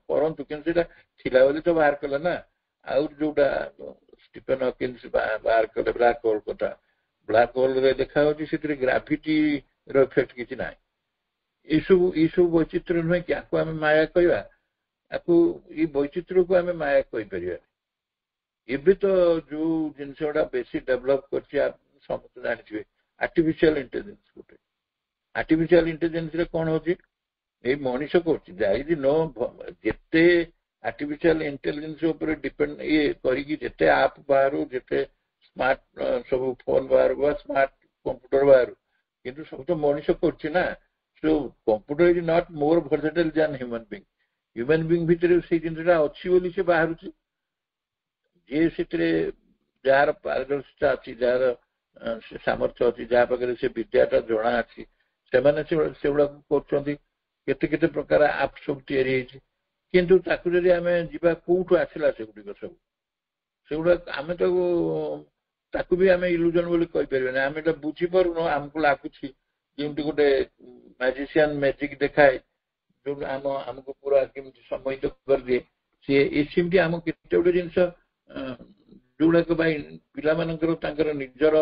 କରନ୍ତୁ, କିନ୍ତୁ ସେଇଟା ଥିଲା ବୋଲି ତ ବାହାର କଲେ ନା। ଆଉ ଯୋଉଟା ଷ୍ଟିଫେନ ହକିନ୍ସ ବାହାର କଲେ ବ୍ଲାକ୍ ହୋଲ କଥା, ବ୍ଲାକ୍ ହୋଲରେ ଦେଖାଯାଉଛି ସେଥିରେ ଗ୍ରାଭିଟିର ଇଫେକ୍ଟ କିଛି ନାହିଁ। ଏଇସବୁ ବୈଚିତ୍ର୍ୟ ନୁହେଁ କି, ଆକୁ ଆମେ ମାୟା କହିବା? ଏଇ ବୈଚିତ୍ର୍ୟକୁ ଆମେ ମାୟା କହିପାରିବା। ଏବେ ତ ଯୋଉ ଜିନିଷ ଗୁଡା ବେଶୀ ଡେଭଲପ କରିଛି, ସମସ୍ତେ ଜାଣିଥିବେ, ଆର୍ଟିଫିସିଆଲ ଇଣ୍ଟେଲିଜେନ୍ସ। ଗୋଟେ ଆର୍ଟିଫିସିଆଲ ଇଣ୍ଟେଲିଜେନ୍ସରେ କଣ ହଉଛି, ଏଇ ମଣିଷ କରୁଛି ଯେତେ ଆର୍ଟିଫିସିଆଲ ଇଣ୍ଟେଲିଜେନ୍ସ ଉପରେ ଡିପେଣ୍ଡ କରିକି ଯେତେ ଆପ୍ ବାହାରୁ, ଯେତେ ସ୍ମାର୍ଟ ସବୁ ଫୋନ ବାହାରୁ ବା ସ୍ମାର୍ଟ କମ୍ପ୍ୟୁଟର ବାହାରୁ, କିନ୍ତୁ ସବୁ ତ ମଣିଷ କରୁଛି ନା। Show computer is not more versatile than human being. Human being ଭିତରେ ସେଇ ଜିନିଷଟା ଅଛି ବୋଲି ସେ ବାହାରୁଛି। ଯିଏ ସେଥିରେ ଯାହାର ପାରଦର୍ଶିତା ଅଛି, ଯାହାର ସାମର୍ଥ୍ୟ ଅଛି, ଯାହା ପାଖରେ ସେ ବିଦ୍ୟାଟା ଜଣା ଅଛି, ସେମାନେ ସେଗୁଡାକୁ କରୁଛନ୍ତି। କେତେ କେତେ ପ୍ରକାର ଆପ୍ ସବୁ ତିଆରି ହେଇଛି। କିନ୍ତୁ ତାକୁ ଯଦି ଆମେ ଯିବା, କୋଉଠୁ ଆସିଲା ସେଗୁଡିକ ସବୁ? ସେଗୁଡା ଆମେ ତାକୁ ବି ଆମେ ଇଲ୍ୟୁଜନ ବୋଲି କହିପାରିବାନି। ଆମେ ଏଟା ବୁଝିପାରୁନୁ। ଆମକୁ ଲାଗୁଛି ଯେମିତି ଗୋଟେ ମ୍ୟାଜିସିଆନ ମ୍ୟାଜିକ ଦେଖାଏ, ଯୋଉ ଆମକୁ ପୁରା କେମିତି ସମ୍ମୋହିତ କରିଦିଏ। ସିଏ ସେମିତି ଆମ କେତେ ଗୋଟେ ଜିନିଷ ଯୋଉଗୁଡାକ ପାଇଁ ପିଲାମାନଙ୍କର ତାଙ୍କର ନିଜର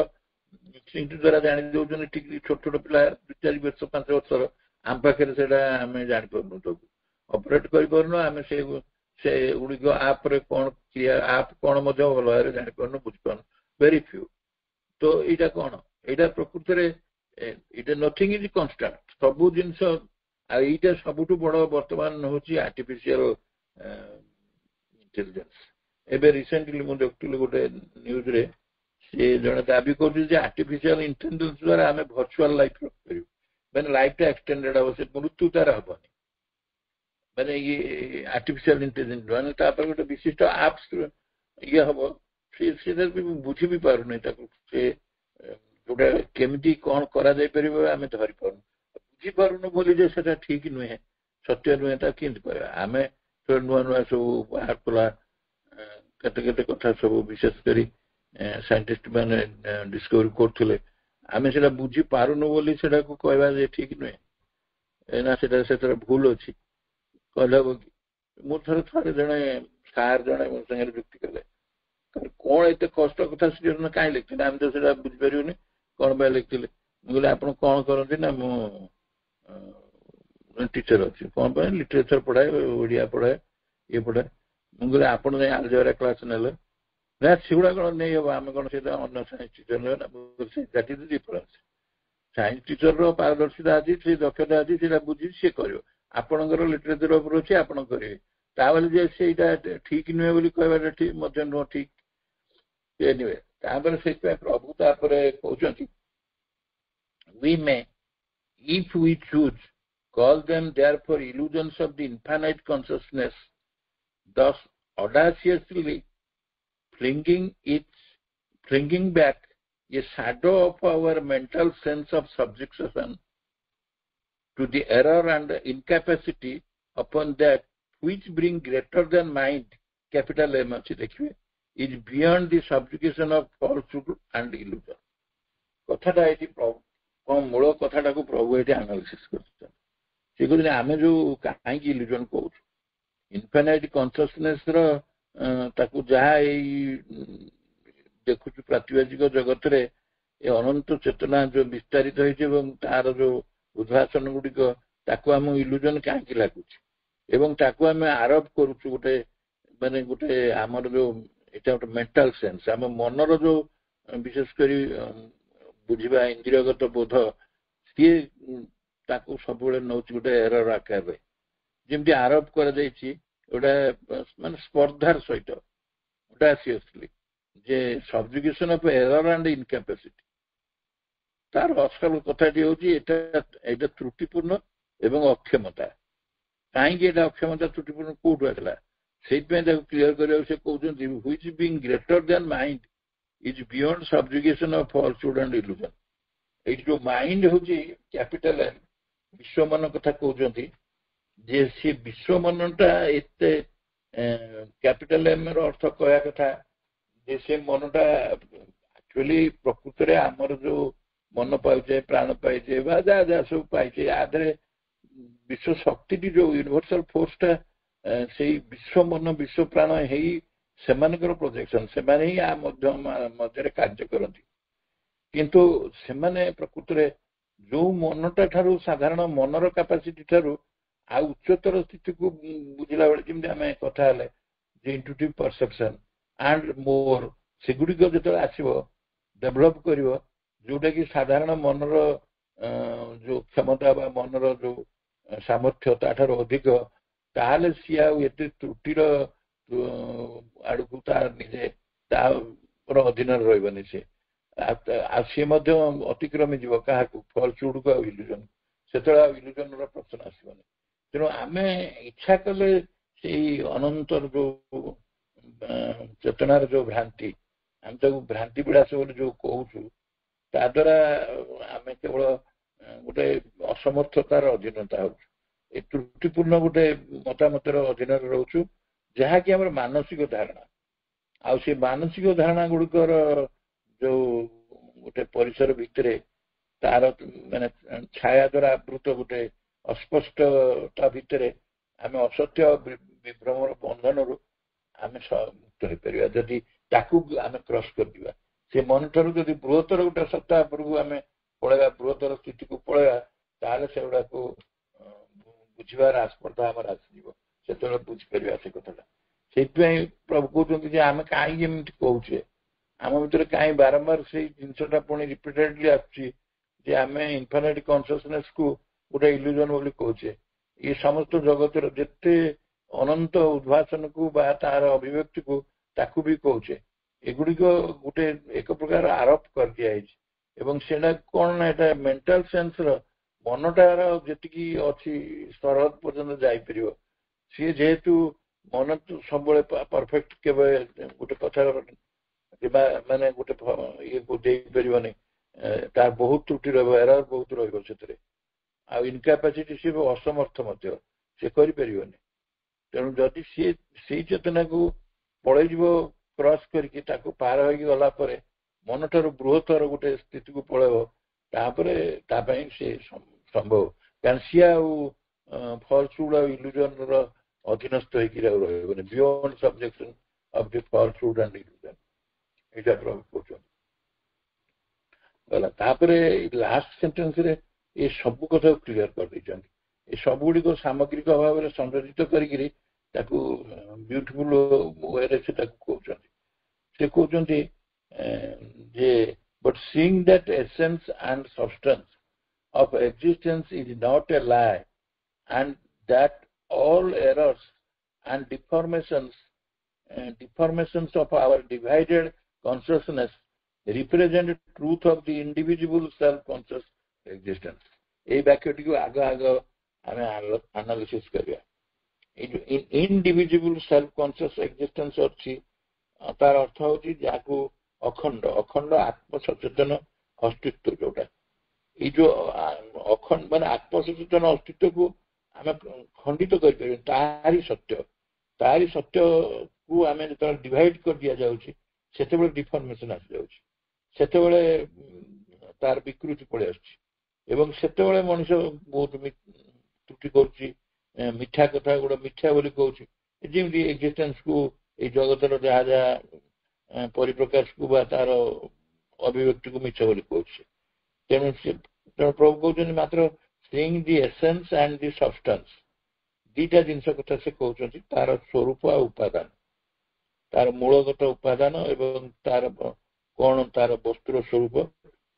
ଇନଷ୍ଟିଙ୍କ୍ଟ ଦ୍ୱାରା ଜାଣି ଦଉଛନ୍ତି। ଠିକ ଛୋଟ ଛୋଟ ପିଲା 2-4 ବର୍ଷ 5 ବର୍ଷର, ଆମ ପାଖରେ ସେଇଟା ଆମେ ଜାଣିପାରୁନୁ, ତାକୁ ଅପରେଟ କରିପାରୁନୁ। ଆମେ ସେଗୁଡିକ ଆପରେ କଣ ଆପ୍ କଣ ମଧ୍ୟ ଭଲ ଭାବରେ ଜାଣିପାରୁନୁ, ବୁଝିପାରୁନୁ, ଭେରି ଫ୍ୟୁ। ତ ଏଇଟା କଣ, ଏଇଟା ପ୍ରକୃତରେ ଏଇଟା ନଥିଙ୍ଗ ଇଜ କନଷ୍ଟାଣ୍ଟ, ସବୁ ଜିନିଷ। ଆଉ ଏଇଟା ସବୁଠୁ ବଡ ବର୍ତ୍ତମାନ ହଉଛି ଆର୍ଟିଫିସିଆଲ ଇଣ୍ଟେଲିଜେନ୍ସ। ଏବେ ରିସେଣ୍ଟଲି ମୁଁ ଦେଖୁଥିଲି ଗୋଟେ ନ୍ୟୁଜରେ, ସେ ଜଣେ ଦାବି କରୁଛି ଯେ ଆର୍ଟିଫିସିଆଲ ଇଣ୍ଟେଲିଜେନ୍ସ ଦ୍ୱାରା ଆମେ ଭର୍ଚୁଆଲ ଲାଇଫ ରଖିପାରିବୁ, ମାନେ ଲାଇଫଟା ଏକ୍ସଟେଣ୍ଡେଡ ହବ, ସେ ମୃତ୍ୟୁ ତାର ହବନି। ମାନେ ଇଏ ଆର୍ଟିଫିସିଆଲ ଇଣ୍ଟେଲିଜେନ୍ସ ମାନେ ତାପରେ ଗୋଟେ ବିଶିଷ୍ଟ ଆପ୍ସ ହବ। ସେଟା ବି ବୁଝି ବି ପାରୁନି ତାକୁ, ସେ ଯୋଉଟା କେମିତି କଣ କରାଯାଇପାରିବ ଆମେ ଧରିପାରୁନୁ। ବୁଝିପାରୁନୁ ବୋଲି ଯେ ସେଟା ଠିକ ନୁହେଁ, ସତ୍ୟ ନୁହେଁ, ତା କେମିତି କହିବା? ଆମେ ନୂଆ ନୂଆ ସବୁ ବାହାର କଲା କେତେ କେତେ କଥା ସବୁ, ବିଶେଷ କରି ସାଇଣ୍ଟିଷ୍ଟ ମାନେ ଡିସ୍କଭରି କରୁଥିଲେ। ଆମେ ସେଟା ବୁଝିପାରୁନୁ ବୋଲି ସେଟାକୁ କହିବା ଯେ ଠିକ ନୁହେଁ, ନା ସେଥିରେ ଭୁଲ ଅଛି କହିଲେ ହବ କି? ମୁଁ ଥରେ ଜଣେ ସାର୍ ଜଣେ ମୋ ସାଙ୍ଗରେ ଯୁକ୍ତି କଲେ, କଣ ଏତେ କଷ୍ଟ କଥା ସିରିୟସ୍ କାହିଁ ଲେଖିଥିଲେ, ଆମେ ତ ସେଟା ବୁଝିପାରିବୁନି, କଣ ପାଇଁ ଲେଖିଥିଲେ? ମୁଁ କହିଲି ଆପଣ କଣ କରନ୍ତି ନା, ମୁଁ ଟିଚର ଅଛି। କଣ ପାଇଁ? ଲିଟରେଚର ପଢାଏ, ଓଡିଆ ପଢାଏ, ଇଏ ପଢାଏ। ମୁଁ କହିଲି ଆପଣ ଯାଇ ଆଲଜେବ୍ରା କ୍ଲାସ ନେଲେ ନା, ସେଗୁଡା କଣ ନେଇ ହବ? ଆମେ କଣ ସେଇଟା ଅନ୍ୟ ସାଇନ୍ସ ଟିଚର ନେବେ ନା? That is the difference. Science ଟିଚରର ପାରଦର୍ଶିତା ଅଛି, ସେ ଦକ୍ଷତା ଅଛି, ସେଇଟା ବୁଝି ସିଏ କରିବ। ଆପଣଙ୍କର ଲିଟରେଚର ଉପରେ ଅଛି, ଆପଣ କରିବେ। ତାହେଲେ ଯେ ସେଇଟା ଠିକ ନୁହେଁ ବୋଲି କହିବାଟା ଠିକ ମଧ୍ୟ ନୁହଁ, ଠିକ ଏନିୱେ। ତାପରେ ସେଇଥିପାଇଁ ପ୍ରଭୁ ତାପରେ କହୁଛନ୍ତି, we may, if we choose, call them therefore illusions of the infinite consciousness thus audaciously flinging back a shadow of our mental sense of subjugation to the error and incapacity upon that which bring greater than mind, capital M ଅଛି ଦେଖିବେ, is beyond the subjugation of falsehood and illusion. କଥାଟା ଏଠି କଣ ମୂଳ କଥାଟାକୁ ପ୍ରଭୁ ଏଠି ଆନାଲିସିସ୍ କରୁଛନ୍ତି। ସେ କହୁଛନ୍ତି ଆମେ ଯୋଉ କାହିଁକି ଇଲ୍ୟୁଜନ କହୁଛୁ, ଇନଫାଇନାଇଟ୍ କନସିୟସନେସ ର ତାକୁ ଯାହା ଏଇ ଦେଖୁଛୁ ପ୍ରାତିଭାସିକ ଜଗତରେ ଏ ଅନନ୍ତ ଚେତନା ଯୋଉ ବିସ୍ତାରିତ ହେଇଛି ଏବଂ ତାର ଯୋଉ ଉଦ୍ଭାସନ ଗୁଡିକ ତାକୁ ଆମ ଇଲ୍ୟୁଜନ କାହିଁକି ଲାଗୁଛି ଏବଂ ତାକୁ ଆମେ ଆରୋପ କରୁଛୁ ଗୋଟେ ମାନେ ଗୋଟେ ଆମର ଯୋଉ ଏଇଟା ଗୋଟେ ମେଣ୍ଟାଲ ସେନ୍ସ ଆମ ମନର ଯୋଉ ବିଶେଷ କରି ବୁଝିବା ଇନ୍ଦ୍ରିୟଗତ ବୋଧ ସିଏ ତାକୁ ସବୁବେଳେ ନେଉଛି ଗୋଟେ ଏରର ଆକାରରେ, ଯେମିତି ଆରୋପ କରାଯାଇଛି ଗୋଟେ ମାନେ ସ୍ପର୍ଦ୍ଧାର ସହିତ ଅଡାସିୟସଲି ଯେ ସବଜୁଗେସନ ଅଫ ଏରର ଆଣ୍ଡ ଇନକାପାସିଟି। ତାର ଅସଲ କଥାଟି ହଉଛି ଏଇଟା ତ୍ରୁଟିପୂର୍ଣ୍ଣ ଏବଂ ଅକ୍ଷମତା। କାହିଁକି ଏଇଟା ଅକ୍ଷମତା ତ୍ରୁଟିପୂର୍ଣ୍ଣ କୋଉଠୁ ଆସିଲା, ସେଇଥିପାଇଁ ତାକୁ କ୍ଲିୟର କରିବାକୁ ସେ କହୁଛନ୍ତି which being greater than mind is beyond subjugation of falsehood and illusion। ଏଇଠି ଯୋଉ ମାଇଣ୍ଡ ହଉଛି କ୍ୟାପିଟାଲ ଏମ୍, ବିଶ୍ୱମନ କଥା କହୁଛନ୍ତି ଯେ ସେ ବିଶ୍ୱମନଟା ଏତେ କ୍ୟାପିଟାଲ ଏମ୍ ର ଅର୍ଥ କହିବା କଥା ଯେ ସେ ମନଟା ଆକ୍ଚୁଆଲି ପ୍ରକୃତରେ ଆମର ଯୋଉ ମନ ପାଇଛେ ପ୍ରାଣ ପାଇଛେ ବା ଯାହା ଯାହା ସବୁ ପାଇଛେ ୟା ଦେହରେ ବିଶ୍ୱ ଶକ୍ତିଟି ଯୋଉ ୟୁନିଭର୍ସାଲ ଫୋର୍ସଟା ସେଇ ବିଶ୍ୱ ମନ ବିଶ୍ୱ ପ୍ରାଣ ହେଇ ସେମାନଙ୍କର ପ୍ରୋଜେକ୍ସନ, ସେମାନେ ହିଁ ଆ ମଧ୍ୟରେ କାର୍ଯ୍ୟ କରନ୍ତି। କିନ୍ତୁ ସେମାନେ ପ୍ରକୃତରେ ଯୋଉ ମନଟା ଠାରୁ ସାଧାରଣ ମନର କାପାସିଟି ଠାରୁ ଆଉ ଉଚ୍ଚତର ସ୍ଥିତିକୁ ବୁଝିଲା ବେଳେ ଯେମିତି ଆମେ କଥା ହେଲେ ଯେ ଇଣ୍ଟୁଟିଭ ପରସେପସନ ଆଣ୍ଡ ମୋର ସେଗୁଡିକ ଯେତେବେଳେ ଆସିବ ଡେଭଲପ କରିବ ଯୋଉଟା କି ସାଧାରଣ ମନର ଯୋଉ କ୍ଷମତା ବା ମନର ଯୋଉ ସାମର୍ଥ୍ୟ ତାଠାରୁ ଅଧିକ, ତାହେଲେ ସିଏ ଆଉ ଏତେ ତ୍ରୁଟିର ଆଡକୁ ତା ନିଜେ ତାର ଅଧୀନରେ ରହିବନି ସେ, ଆଉ ସିଏ ମଧ୍ୟ ଅତିକ୍ରମି ଯିବ କାହାକୁ, ଫଲସୁଡକୁ ଆଉ ଇଲ୍ୟୁଜନ, ସେତେବେଳେ ଆଉ ଇଲ୍ୟୁଜନର ପ୍ରଶ୍ନ ଆସିବନି। ତେଣୁ ଆମେ ଇଚ୍ଛା କଲେ ସେଇ ଅନନ୍ତର ଯୋଉ ଚେତନାର ଯୋଉ ଭ୍ରାନ୍ତି, ଆମେ ତାକୁ ଭ୍ରାନ୍ତି ବିଳାସ ବୋଲି ଯୋଉ କହୁଛୁ, ତା ଦ୍ୱାରା ଆମେ କେବଳ ଗୋଟେ ଅସମର୍ଥତାର ଅଧୀନତା ହଉଛୁ, ଏ ତ୍ରୁଟିପୂର୍ଣ୍ଣ ଗୋଟେ ମତାମତର ଅଧୀନରେ ରହୁଛୁ, ଯାହାକି ଆମର ମାନସିକ ଧାରଣା। ଆଉ ସେ ମାନସିକ ଧାରଣା ଗୁଡିକର ଯୋଉ ଗୋଟେ ପରିସର ଭିତରେ ତାର ମାନେ ଛାୟା ଦ୍ୱାରା ଆବୃତ ଗୋଟେ ଅସ୍ପଷ୍ଟତା ଭିତରେ ଆମେ ଅସତ୍ୟ ବିଭ୍ରମର ବନ୍ଧନରୁ ଆମେ ମୁକ୍ତ ହେଇପାରିବା ଯଦି ତାକୁ ଆମେ କ୍ରସ୍ କରିଯିବା। ସେ ମନଠାରୁ ଯଦି ବୃହତ୍ତର ଗୋଟେ ସତ୍ତା ଉପରକୁ ଆମେ ପଳେଇବା, ବୃହତ୍ତର ସ୍ଥିତିକୁ ପଳେଇବା, ତାହେଲେ ସେଗୁଡାକୁ ବୁଝିବାର ଆସ୍ପର୍ଦ୍ଧା ଆମର ଆସିଯିବ, ସେତେବେଳେ ବୁଝିପାରିବା ସେ କଥାଟା। ସେଇଥିପାଇଁ ପ୍ରଭୁ କହୁଛନ୍ତି ଯେ ଆମେ କାହିଁକି ଏମିତି କହୁଛେ, ଆମ ଭିତରେ କାହିଁ ବାରମ୍ବାର ସେଇ ଜିନିଷଟା ପୁଣି ରିପିଟେଡଲି ଆସୁଛି ଯେ ଆମେ ଇନଫାଇନାଇଟ୍ କନସିୟସନେସ କୁ ଗୋଟେ ଇଲ୍ୟୁଜନ ବୋଲି କହୁଛେ। ଏ ସମସ୍ତ ଜଗତର ଯେତେ ଅନନ୍ତ ଉଦ୍ଭାସନକୁ ବା ତାର ଅଭିବ୍ୟକ୍ତିକୁ ତାକୁ ବି କହୁଛେ। ଏଗୁଡିକ ଗୋଟେ ଏକ ପ୍ରକାର ଆରୋପ କରିଦିଆଯାଇଛି ଏବଂ ସେଟା କଣ ନା ଏଟା ମେଣ୍ଟାଲ ସେନ୍ସର ମନଟାର ଯେତିକି ଅଛି ସରହଦ ପର୍ଯ୍ୟନ୍ତ ଯାଇପାରିବ। ସିଏ ଯେହେତୁ ମନ ସବୁବେଳେ ପରଫେକ୍ଟ କେବେ ଗୋଟେ କଥାର ମାନେ ଗୋଟେ ଇଏକୁ ଦେଇପାରିବନି, ତାର ବହୁତ ତ୍ରୁଟି ରହିବ, ଏରର ବହୁତ ରହିବ ସେଥିରେ, ଆଉ ଇନକାପାସିଟି ସିଏ ଅସମର୍ଥ ମଧ୍ୟ, ସେ କରିପାରିବନି। ତେଣୁ ଯଦି ସିଏ ସେଇ ଚେତନାକୁ ପଳେଇଯିବ କ୍ରସ୍ କରିକି, ତାକୁ ପାର ହେଇକି ଗଲା ପରେ ମନଠାରୁ ବୃହତ୍ତର ଗୋଟେ ସ୍ଥିତିକୁ ପଳେଇବ, ତାପରେ ତା ପାଇଁ ସେ ସମ୍ଭବ, କାରଣ ସିଏ ଆଉ ଫଲସୁଡ ଆଉ ଇଲ୍ୟୁଜନର ଅଧୀନସ୍ଥ ହେଇକି ଆଉ ରହିବନି, beyond subjection of the falsehood and illusion, ଏଇଟା ପ୍ରଭୁ କହୁଛନ୍ତି। ଗଲା ତାପରେ ଲାଷ୍ଟ ସେଣ୍ଟେନ୍ସରେ ଏ ସବୁ କଥାକୁ କ୍ଲିୟର କରିଦେଇଛନ୍ତି। ଏ ସବୁଗୁଡ଼ିକ ସାମଗ୍ରିକ ଭାବରେ ସଂଯୋଜିତ କରିକିରି ତାକୁ ବ୍ୟୁଟିଫୁଲ ୱେରେ ସେ ତାକୁ କହୁଛନ୍ତି। ସେ କହୁଛନ୍ତି ଯେ but seeing that essence and substance of existence is not a lie and that all errors and deformations of our divided consciousness represent truth of the individual self-conscious existence। এই বাক্যটিକୁ ଆଗ ଆମେ ଆନାଲିସିସ୍ କରିବା। ଇନଡିଭିଜିବୁଲ ସେଲ୍ଫ କନସିୟସ୍ ଏକ୍ଜିଷ୍ଟେନ୍ସ ଅଛି ତାର ଅର୍ଥ ହଉଛି ଯାହାକୁ ଅଖଣ୍ଡ ଅଖଣ୍ଡ ଆତ୍ମସଚେତନ ଅସ୍ତିତ୍ୱ ଯୋଉଟା ଏଇ ଯୋଉ ଅଖଣ୍ଡ ମାନେ ଆତ୍ମସଚେତନ ଅସ୍ତିତ୍ୱକୁ ଆମେ ଖଣ୍ଡିତ କରିପାରିବା ତାରି ସତ୍ୟକୁ ଆମେ ଯେତେବେଳେ ଡିଭାଇଡ କରି ଦିଆଯାଉଛି ସେତେବେଳେ ଡିଫର୍ମେସନ ଆସିଯାଉଛି ସେତେବେଳେ ତାର ବିକୃତି ପଳେଇ ଆସୁଛି ଏବଂ ସେତେବେଳେ ମଣିଷ ବହୁତ ତ୍ରୁଟି କରୁଛି ମିଠା କଥା ଗୋଟେ ମିଥ୍ୟା ବୋଲି କହୁଛି ଯେମିତି ଏକ୍ଜିଷ୍ଟେନ୍ସକୁ ଏଇ ଜଗତର ଯାହା ଯାହା ପରିପ୍ରକାଶକୁ ବା ତାର ଅଭିବ୍ୟକ୍ତିକୁ ମିଛ ବୋଲି କହୁଛି ତେଣୁ ପ୍ରଭୁ କହୁଛନ୍ତି ମାତ୍ର seeing the essence and the substance ଦିଟା ଜିନିଷ କଥା ସେ କହୁଛନ୍ତି ତାର ସ୍ୱରୂପ ଆଉ ଉପାଦାନ ତାର ମୂଳଗତ ଉପାଦାନ ଏବଂ ତାର କଣ ତାର ବସ୍ତୁର ସ୍ୱରୂପ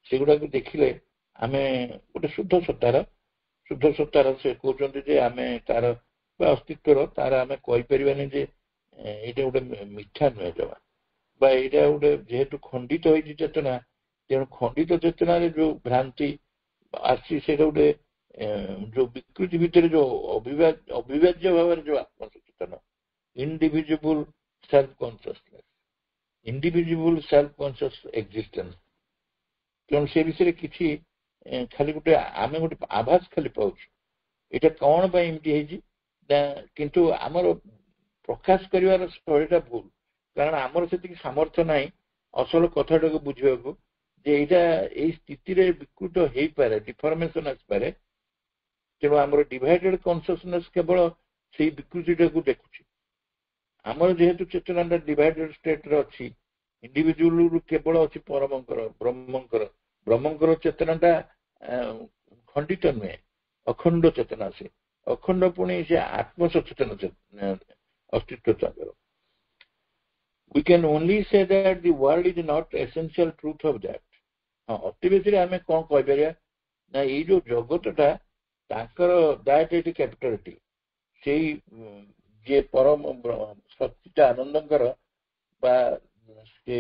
ସେଗୁଡାକୁ ଦେଖିଲେ ଆମେ ଗୋଟେ ଶୁଦ୍ଧ ସତ୍ତାର ସେ କହୁଛନ୍ତି ଯେ ଆମେ ତାର ବା ଅସ୍ତିତ୍ୱର ତାର ଆମେ କହିପାରିବାନି ଯେ ଏଇଟା ଗୋଟେ ମିଥ୍ୟା ନୁହେଁ ଜମା ବା ଏଇଟା ଗୋଟେ ଯେହେତୁ ଖଣ୍ଡିତ ହେଇଛି ଚେତନା ତେଣୁ ଖଣ୍ଡିତ ଚେତନାରେ ଯୋଉ ଭ୍ରାନ୍ତି ଆସିଛି ସେଇଟା ଗୋଟେ ଯୋଉ ବିକୃତି ଭିତରେ ଯୋଉ ଅବିଭାଜ୍ୟ ଭାବରେ ଯୋଉ ଆତ୍ମସଚେତନ ଇନଡିଭିଜିବୁଲ ସେଲ୍ଫ କନସିୟସ୍ ଏକ୍ଜିଷ୍ଟେନ୍ସ ତେଣୁ ସେ ବିଷୟରେ କିଛି ଖାଲି ଆମେ ଗୋଟେ ଆଭାସ ଖାଲି ପାଉଛୁ ଏଇଟା କଣ ପାଇଁ ଏମିତି ହେଇଛି ନା କିନ୍ତୁ ଆମର ପ୍ରକାଶ କରିବାର ଶୈଳୀଟା ଭୁଲ କାରଣ ଆମର ସେତିକି ସାମର୍ଥ୍ୟ ନାହିଁ ଅସଲ କଥାଟାକୁ ବୁଝିବାକୁ ଯେ ଏଇଟା ଏଇ ସ୍ଥିତିରେ ବିକୃତ ହେଇପାରେ ଡିଫର୍ମେସନ ଆସିପାରେ ତେଣୁ ଆମର ଡିଭାଇଡେଡ କନସିୟସନେସ୍ କେବଳ ସେଇ ବିକୃତିଟାକୁ ଦେଖୁଛି ଆମର ଯେହେତୁ ଚେତନାଟା ଡିଭାଇଡେଡ ଷ୍ଟେଟରେ ଅଛି ଇଣ୍ଡିଭିଜୁଆଲରୁ କେବଳ ଅଛି ବ୍ରହ୍ମଙ୍କର ଚେତନାଟା ଖଣ୍ଡିତ ନୁହେଁ ଅଖଣ୍ଡ ଚେତନା ସେ ଅଖଣ୍ଡ ପୁଣି ସେ ଆତ୍ମସଚେତନ ଅସ୍ତିତ୍ୱ ତାଙ୍କର we can only say that the world is not essential truth of that ଅତି ବେଶୀରେ ଆମେ କଣ କହିପାରିବା ନା ଏଇ ଯୋଉ ଜଗତଟା ତାଙ୍କର ଦ୍ୟାଟ୍ ଇଜ କ୍ୟାପିଟାଲିଟି ସେଇ ଯିଏ ପରମ ସଚ୍ଚିତ ଆନନ୍ଦଙ୍କର ବା ସେ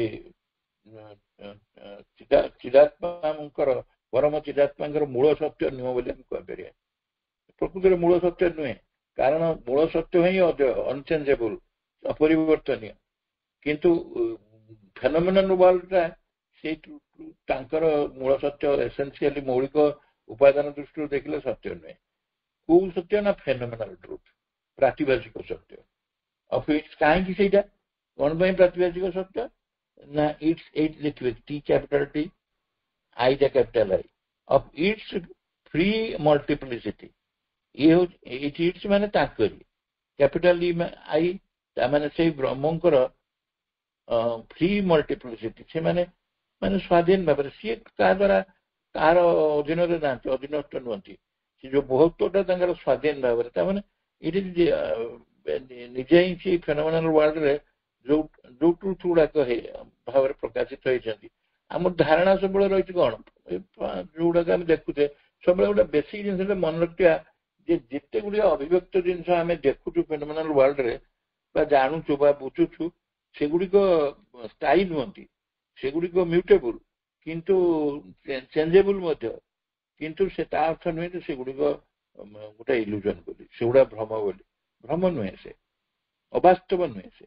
ଚିଦାତ୍ମାଙ୍କର ପରମ ଚିଦାତ୍ମାଙ୍କର ମୂଳ ସତ୍ୟ ନୁହଁ ବୋଲି ଆମେ କହିପାରିବା ପ୍ରକୃତରେ ମୂଳ ସତ୍ୟ ନୁହେଁ କାରଣ ମୂଳ ସତ୍ୟ ହିଁ ଅନଚେଞ୍ଜେବଲ ଅପରିବର୍ତ୍ତନୀୟ କିନ୍ତୁ ଫେନୋମେନାଲ ୱାର୍ଲଡଟା ସେଇ ତାଙ୍କର ମୂଳ ସତ୍ୟ ଏସେନ୍ସିଆଲି ମୌଳିକ ଉପାଦାନ ଦୃଷ୍ଟିରୁ ଦେଖିଲେ ସତ୍ୟ ନୁହେଁ କୋଉ ସତ୍ୟ ନା ଫେନୋମେନାଲ ଟ୍ରୁଥ ପ୍ରାତିଭାସିକ ସତ୍ୟ କାହିଁକି ସେଇଟା କଣ ପାଇଁ ପ୍ରାତିଭାସିକ ସତ୍ୟ ନା ଏଇଠି ଦେଖିବେ ଟି କ୍ୟାପିଟାଲ ଟି ଆଇଟା capital I of its free multiplicity ଇଏ ହଉଛି ଏଇଠି ଇଟ୍ସ ମାନେ ତାଙ୍କରି କ୍ୟାପିଟାଲ ଆଇ ତାମାନେ ସେଇ ବ୍ରହ୍ମଙ୍କର ଫ୍ରି ମଲ୍ଟିପ୍ଲିସିଟି ସେମାନେ ମାନେ ସ୍ୱାଧୀନ ଭାବରେ ସିଏ କାହା ଦ୍ୱାରା କାହାର ଅଧୀନରେ ନାହାନ୍ତି ଅଧୀନସ୍ଥ ନୁହନ୍ତି ସେ ଯୋଉ ବହୁତ୍ୱଟା ତାଙ୍କର ସ୍ୱାଧୀନ ଭାବରେ ତାମାନେ ଏଇଠି ନିଜେ ହିଁ ସେଇ ଫେନୋମେନାଲ ୱାର୍ଲଡରେ ଯୋଉ ଟ୍ରୁଥ ଗୁଡାକ ଭାବରେ ପ୍ରକାଶିତ ହେଇଛନ୍ତି ଆମର ଧାରଣା ସବୁବେଳେ ରହିଛି କଣ ଯୋଉଗୁଡାକ ଆମେ ଦେଖୁଛେ ସବୁବେଳେ ଗୋଟେ ବେସିକ ଜିନିଷଟା ମନେ ରଖିବା ଯେ ଯେତେ ଗୁଡିଏ ଅଭିବ୍ୟକ୍ତ ଜିନିଷ ଆମେ ଦେଖୁଛୁ ଫେନୋମେନାଲ ୱାର୍ଲଡରେ ବା ଜାଣୁଛୁ ବା ବୁଝୁଛୁ ସେଗୁଡିକ ସ୍ଥାୟୀ ନୁହନ୍ତି ସେଗୁଡିକ ମ୍ୟୁଟେବୁଲ କିନ୍ତୁ ଚେଞ୍ଜେବୁଲ ମଧ୍ୟ କିନ୍ତୁ ସେ ତା ଅର୍ଥ ନୁହେଁ ଯେ ସେଗୁଡିକ ଗୋଟେ ଇଲୁଜନ ବୋଲି ସେଗୁଡା ଭ୍ରମ ନୁହେଁ ସେ ଅବାସ୍ତବ ନୁହେଁ ସେ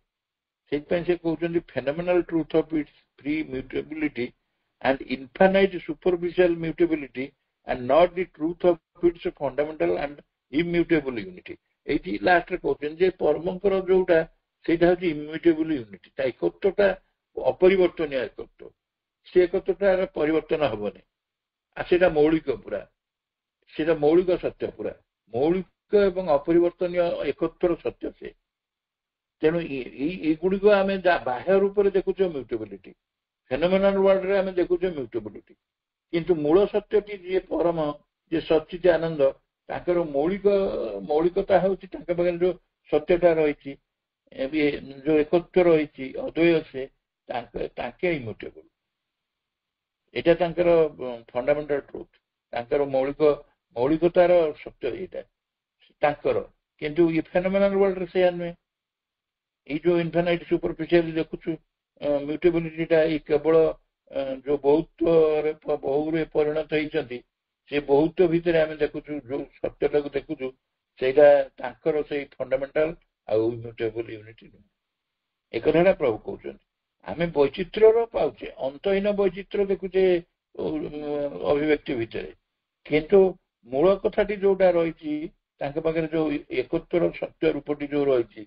ସେଇଥିପାଇଁ ସେ କହୁଛନ୍ତି phenomenal truth of its free mutability and infinite superficial mutability and not the truth of its fundamental and immutable unity ଏଇଠି ଲାଷ୍ଟରେ କହୁଛନ୍ତି ଯେ ପରମଙ୍କର ଯୋଉଟା ସେଇଟା ହଉଛି ଇମ୍ୟୁଟେବୁଲ ୟୁନିଟି ତା ଏକତ୍ୱଟା ଅପରିବର୍ତ୍ତନୀୟ ଏକତ୍ୱ ସେ ଏକତ୍ୱଟାର ପରିବର୍ତ୍ତନ ହବନି ଆଉ ସେଇଟା ମୌଳିକ ପୁରା ସେଇଟା ମୌଳିକ ସତ୍ୟ ପୁରା ମୌଳିକ ଏବଂ ଅପରିବର୍ତ୍ତନୀୟ ଏକତ୍ୱର ସତ୍ୟ ସେ ତେଣୁ ଏଇଗୁଡିକ ଆମେ ବାହ୍ୟ ରୂପରେ ଦେଖୁଛେ ମ୍ୟୁଟେବିଲିଟି ଫେନୋମେନାଲ ୱାର୍ଲଡରେ ଆମେ ଦେଖୁଛେ ମ୍ୟୁଟେବିଲିଟି କିନ୍ତୁ ମୂଳ ସତ୍ୟଟି ଯିଏ ପରମ ଯିଏ ସଚ୍ଚିତ ଆନନ୍ଦ ତାଙ୍କର ମୌଳିକତା ହଉଛି ତାଙ୍କ ପାଖରେ ଯୋଉ ସତ୍ୟଟା ରହିଛି ଯୋଉ ଏକତ୍ୱ ରହିଛି ଅଦ୍ୱୟ ସେ ତାଙ୍କେ ଇମ୍ୟୁଟେବଲ ଏଇଟା ତାଙ୍କର ଫଣ୍ଡାମେଣ୍ଟାଲ ଟ୍ରୁଥ ତାଙ୍କର ମୌଳିକତାର ସତ୍ୟ ଏଇଟା ତାଙ୍କର କିନ୍ତୁ ଇ ଫେନୋମେନାଲ ୱାର୍ଲଡରେ ସେଇଆ ନୁହେଁ ଏଇ ଯୋଉ ଇନଫାଇନାଇଟ ସୁପରଫିସିଆଲି ଦେଖୁଛୁ ମ୍ୟୁଟେବିଲିଟିଟା ଏଇ କେବଳ ଯୋଉ ବହୁରେ ପରିଣତ ହେଇଛନ୍ତି ସେ ବହୁତ ଭିତରେ ଆମେ ଦେଖୁଛୁ ଯୋଉ ସତ୍ୟଟାକୁ ଦେଖୁଛୁ ସେଇଟା ତାଙ୍କର ସେଇ ଫଣ୍ଡାମେଣ୍ଟାଲ ଆଉ ଇମ୍ୟୁଟେବଲ ୟୁନିଟି ନୁହେଁ। ଏ କଥାଟା ପ୍ରଭୁ କହୁଛନ୍ତି। ଆମେ ବୈଚିତ୍ର୍ୟର ପାଉଛେ, ଅନ୍ତହୀନ ବୈଚିତ୍ର୍ୟ ଦେଖୁଛେ ଅଭିବ୍ୟକ୍ତି ଭିତରେ, କିନ୍ତୁ ମୂଳ କଥାଟି ଯୋଉଟା ରହିଛି ତାଙ୍କ ପାଖରେ ଯୋଉ ଏକତ୍ୱର ସତ୍ୟ ରୂପଟି ଯୋଉ ରହିଛି,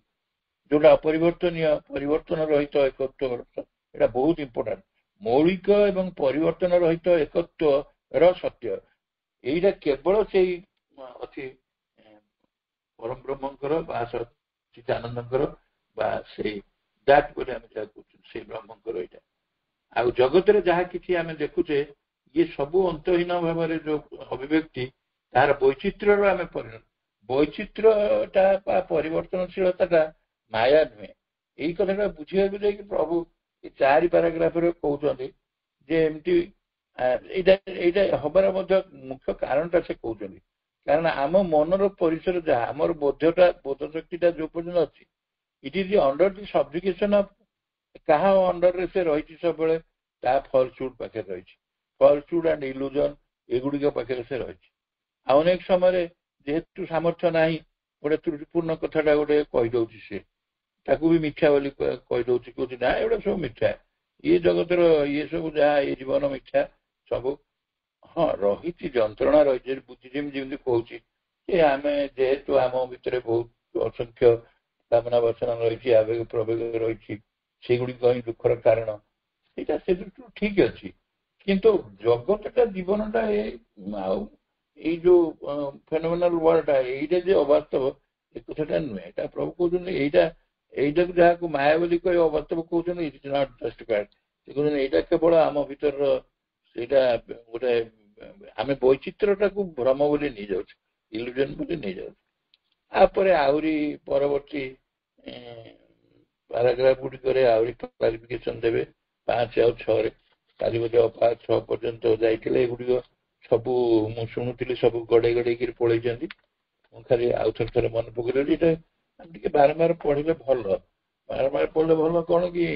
ଯୋଉଟା ଅପରିବର୍ତ୍ତନୀୟ, ପରିବର୍ତ୍ତନ ରହିତ ଏକତ୍ୱ, ଏଇଟା ବହୁତ ଇମ୍ପୋର୍ଟାଣ୍ଟ। ମୌଳିକ ଏବଂ ପରିବର୍ତ୍ତନ ରହିତ ଏକତ୍ୱର ସତ୍ୟ, ଏଇଟା କେବଳ ସେଇ ଅଛି ପରମ ବ୍ରହ୍ମଙ୍କର ବା ସଚ୍ଚିଦାନନ୍ଦଙ୍କର ବା ସେଇ ଦାଟ ବୋଲି ଆମେ ଯାହା କହୁଛୁ ସେଇ ବ୍ରହ୍ମଙ୍କର ଏଇଟା। ଆଉ ଜଗତରେ ଯାହା କିଛି ଆମେ ଦେଖୁଛେ ଇଏ ସବୁ ଅନ୍ତହୀନ ଭାବରେ ଯୋଉ ଅଭିବ୍ୟକ୍ତି, ତାହାର ବୈଚିତ୍ର୍ୟର ଆମେ ପରିଣତ। ବୈଚିତ୍ର୍ୟଟା ବା ପରିବର୍ତ୍ତନଶୀଳତାଟା ମାୟା ନୁହେଁ। ଏଇ କଥାଟା ବୁଝିବାକୁ ଯାଇକି ପ୍ରଭୁ ଏ 4 ପାରାଗ୍ରାଫରେ କହୁଛନ୍ତି ଯେ ଏମିତି ଏଇଟା ଏଇଟା ହବାର ମଧ୍ୟ ମୁଖ୍ୟ କାରଣଟା ସେ କହୁଛନ୍ତି। କାରଣ ଆମ ମନର ପରିସର ଯାହା, ଆମର ବୋଧ ଶକ୍ତିଟା ଯୋଉ ପର୍ଯ୍ୟନ୍ତ ଅଛି, it is under the subjugation of କାହା ଅଣ୍ଡରରେ ସେ ରହିଛି ସବୁବେଳେ, ତା ଫଲସୁଡ୍ ପାଖରେ ରହିଛି। ଫଲସୁଡ୍ ଆଣ୍ଡ ଇଲୁଜନ ଏଗୁଡିକ ପାଖରେ ସେ ରହିଛି। ଆଉ ଅନେକ ସମୟରେ ଯେହେତୁ ସାମର୍ଥ୍ୟ ନାହିଁ, ଗୋଟେ ତ୍ରୁଟିପୂର୍ଣ୍ଣ କଥାଟା ଗୋଟେ କହିଦଉଛି, ସେ ତାକୁ ବି ମିଥ୍ୟା ବୋଲି କହିଦଉଛି, କହୁଛି ନା ଏଗୁଡା ସବୁ ମିଥ୍ୟା, ଇଏ ଜଗତର ଇଏ ସବୁ ଯାହା ଏ ଜୀବନ ମିଥ୍ୟା ସବୁ। ହଁ ରହିଛି, ଯନ୍ତ୍ରଣା ରହିଛି, ବୁଦ୍ଧିଜୀବୀ ଯେମିତି କହୁଛି ଯେ ଆମେ ଯେହେତୁ ଆମ ଭିତରେ ବହୁତ ଅସଂଖ୍ୟ କାମନା ବାସନା ରହିଛି, ଆବେଗ ପ୍ରବେଗ ରହିଛି, ସେଗୁଡିକ ହିଁ ଦୁଃଖର କାରଣ, ସେଇଟା ସେ ଦୃଷ୍ଟିରୁ ଠିକ ଅଛି। କିନ୍ତୁ ଜଗତଟା ଜୀବନଟା ଆଉ ଏଇ ଯୋଉ ଫେନୋମେନାଲ ୱାର୍ଲଡଟା, ଏଇଟା ଯେ ଅବାସ୍ତବ ଏ କଥାଟା ନୁହେଁ। ଏଇଟା ପ୍ରଭୁ କହୁଛନ୍ତି, ଏଇଟାକୁ ଯାହାକୁ ମାୟା ବୋଲି କହି ଅବାସ୍ତବ କହୁଛନ୍ତି, ଇଟ୍ ଇଜ ନଟ୍ ଜଷ୍ଟିଫାଏଡ। ସେ କହୁଛନ୍ତି ଏଇଟା କେବଳ ଆମ ଭିତରର ସେଇଟା ଗୋଟେ, ଆମେ ବୈଚିତ୍ର୍ୟଟାକୁ ଭ୍ରମ ବୋଲି ନେଇଯାଉଛୁ, ଇଲ୍ୟୁଜନ ବୋଲି ନେଇଯାଉଛୁ। ତାପରେ ଆହୁରି ପରବର୍ତ୍ତୀ ପାରାଗ୍ରାଫ ଗୁଡିକରେ ଆହୁରି କ୍ଲାରିଫିକେସନ ଦେବେ 5 ଆଉ 6ରେ। କାଲି ବୋଧେ 6 ପର୍ଯ୍ୟନ୍ତ ଯାଇଥିଲେ। ଏଗୁଡିକ ସବୁ ମୁଁ ଶୁଣୁଥିଲି, ସବୁ ଗଡେଇ ଗଡେଇକିରି ପଳେଇଛନ୍ତି। ମୁଁ ଖାଲି ଆଉ ଥରେ ମନେ ପକେଇଲି, ଏଇଟା ଟିକେ ବାରମ୍ବାର ପଢିଲେ ଭଲ। ବାରମ୍ବାର ପଢିଲେ ଭଲ କଣ କି,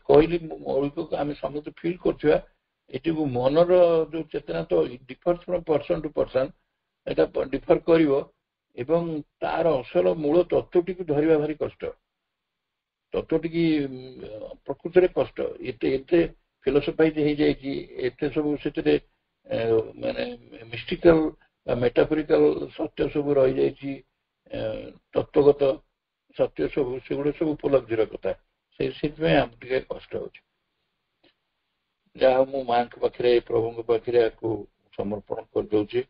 କହିଲି ମୌଳିକ ଆମେ ସମସ୍ତେ ଫିଲ୍ କରୁଥିବା, ଏଠିକୁ ମନର ଯୋଉ ଚେତନା ତ differ from person to person, এটা ଡିଫର କରିବ ଏବଂ ତାର ଅସଲ ମୂଳ ତତ୍ତ୍ୱଟିକୁ ଧରିବା ଭାରି କଷ୍ଟ। ତତ୍ତ୍ୱଟିକି ପ୍ରକୃତରେ କଷ୍ଟ, ଏତେ ଫିଲୋସଫାଇଜ ହେଇଯାଇଛି, ଏତେ ସବୁ ସେଥିରେ ମାନେ ମିଷ୍ଟିକାଲ ମେଟାଫୋରିକାଲ ସତ୍ୟ ସବୁ ରହିଯାଇଛି, ତତ୍ତ୍ୱଗତ ସତ୍ୟ ସବୁ, ସେଗୁଡା ସବୁ ଉପଲବ୍ଧିର କଥା। ସେଥିପାଇଁ ଆମକୁ ଟିକେ କଷ୍ଟ ହଉଛି। ଯାହା ମୁଁ ମାଙ୍କ ପାଖରେ, ପ୍ରଭୁଙ୍କ ପାଖରେ ଆକୁ ସମର୍ପଣ କରିଦଉଛି।